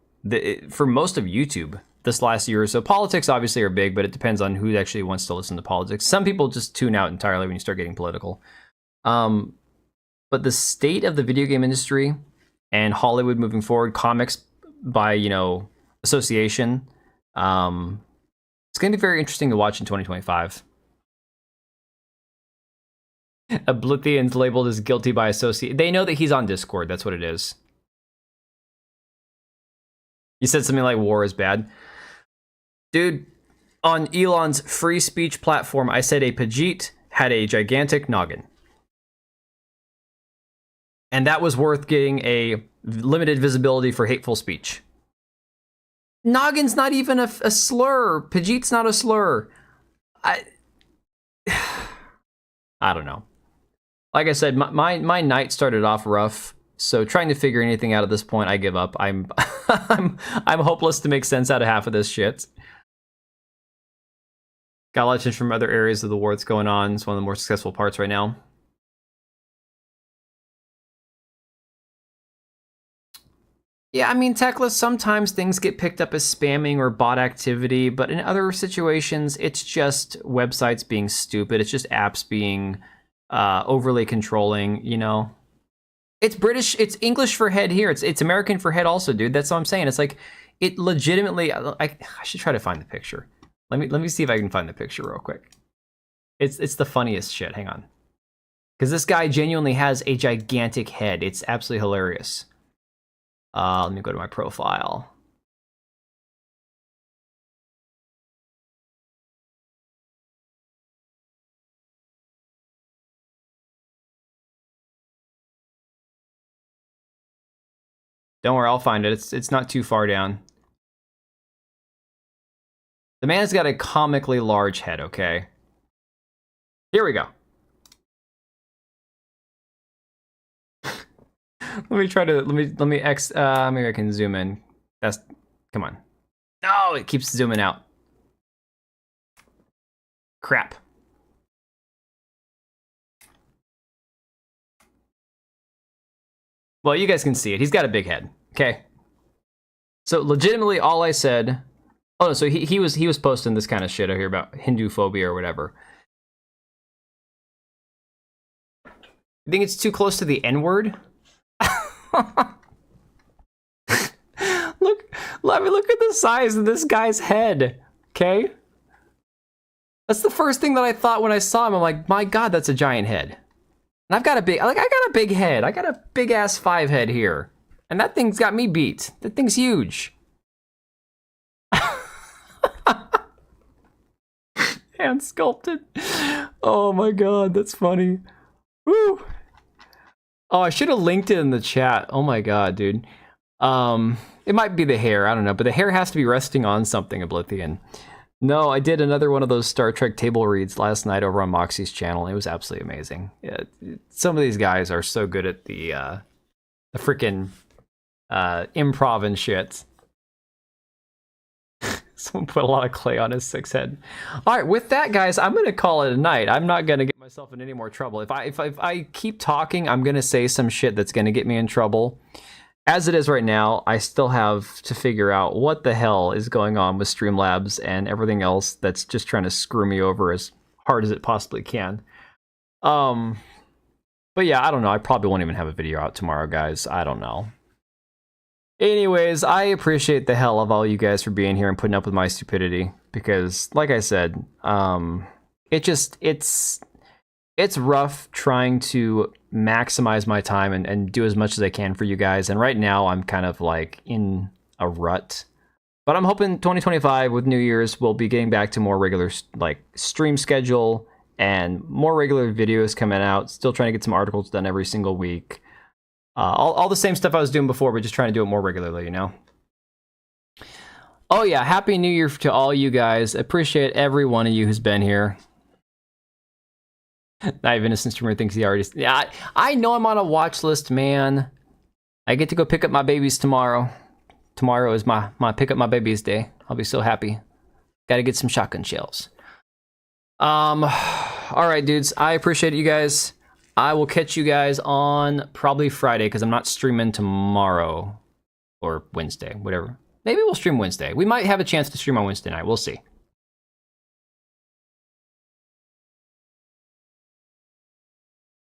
for most of YouTube this last year or so. Politics obviously are big, but it depends on who actually wants to listen to politics. Some people just tune out entirely when you start getting political. But the state of the video game industry and Hollywood moving forward, comics by, you know, association, it's going to be very interesting to watch in 2025. Oblivion's labeled as guilty by association. They know that he's on Discord. That's what it is. You said something like war is bad. Dude, on Elon's free speech platform, I said a Pajit had a gigantic noggin. And that was worth getting a limited visibility for hateful speech. Noggin's not even a slur. Pajit's not a slur. I don't know. Like I said, my night started off rough, so trying to figure anything out at this point, I give up. I'm hopeless to make sense out of half of this shit. Got a lot of attention from other areas of the war that's going on. It's one of the more successful parts right now. Yeah, I mean, Techless, sometimes things get picked up as spamming or bot activity, but in other situations, it's just websites being stupid. It's just apps being overly controlling, you know? It's British, it's English for head here. It's American for head also, dude. That's what I'm saying. It's like, it legitimately, I should try to find the picture. Let me see if I can find the picture real quick. It's the funniest shit. Hang on. Because this guy genuinely has a gigantic head. It's absolutely hilarious. Let me go to my profile. Don't worry, I'll find it. It's not too far down. The man's got a comically large head, okay? Here we go. Maybe I can zoom in. Come on. No, it keeps zooming out. Crap. Well, you guys can see it. He's got a big head. Okay. So legitimately, all I said. Oh no. So he was posting this kind of shit out here about Hindu phobia or whatever. You think it's too close to the N-word? Look at the size of this guy's head. Okay. That's the first thing that I thought when I saw him. I'm like, my God, that's a giant head. And I got a big head. I got a big ass 5 head here. And that thing's got me beat. That thing's huge. Hand sculpted. Oh my God, that's funny. Woo. Oh, I should have linked it in the chat. Oh my God, dude. It might be the hair, I don't know, but the hair has to be resting on something, Oblivion. No, I did another one of those Star Trek table reads last night over on Moxie's channel. It was absolutely amazing. Yeah, some of these guys are so good at the freaking improv and shit. Someone put a lot of clay on his 6 head. All right, with that, guys, I'm gonna call it a night. I'm not gonna get myself in any more trouble. If I keep talking, I'm gonna say some shit that's gonna get me in trouble. As it is right now, I still have to figure out what the hell is going on with Streamlabs and everything else that's just trying to screw me over as hard as it possibly can. But yeah, I don't know. I probably won't even have a video out tomorrow, guys. I don't know. Anyways, I appreciate the hell of all you guys for being here and putting up with my stupidity. Because, like I said, it's rough trying to maximize my time and do as much as I can for you guys. And right now I'm kind of like in a rut. But I'm hoping 2025 with New Year's we'll be getting back to more regular like stream schedule and more regular videos coming out. Still trying to get some articles done every single week. All the same stuff I was doing before, but just trying to do it more regularly, you know? Oh yeah, Happy New Year to all you guys. Appreciate every one of you who's been here. Naive Innocent Streamer thinks he already... Yeah, I know I'm on a watch list, man. I get to go pick up my babies tomorrow. Tomorrow is my pick up my babies day. I'll be so happy. Gotta get some shotgun shells. Alright, dudes. I appreciate you guys. I will catch you guys on probably Friday, because I'm not streaming tomorrow. Or Wednesday, whatever. Maybe we'll stream Wednesday. We might have a chance to stream on Wednesday night. We'll see.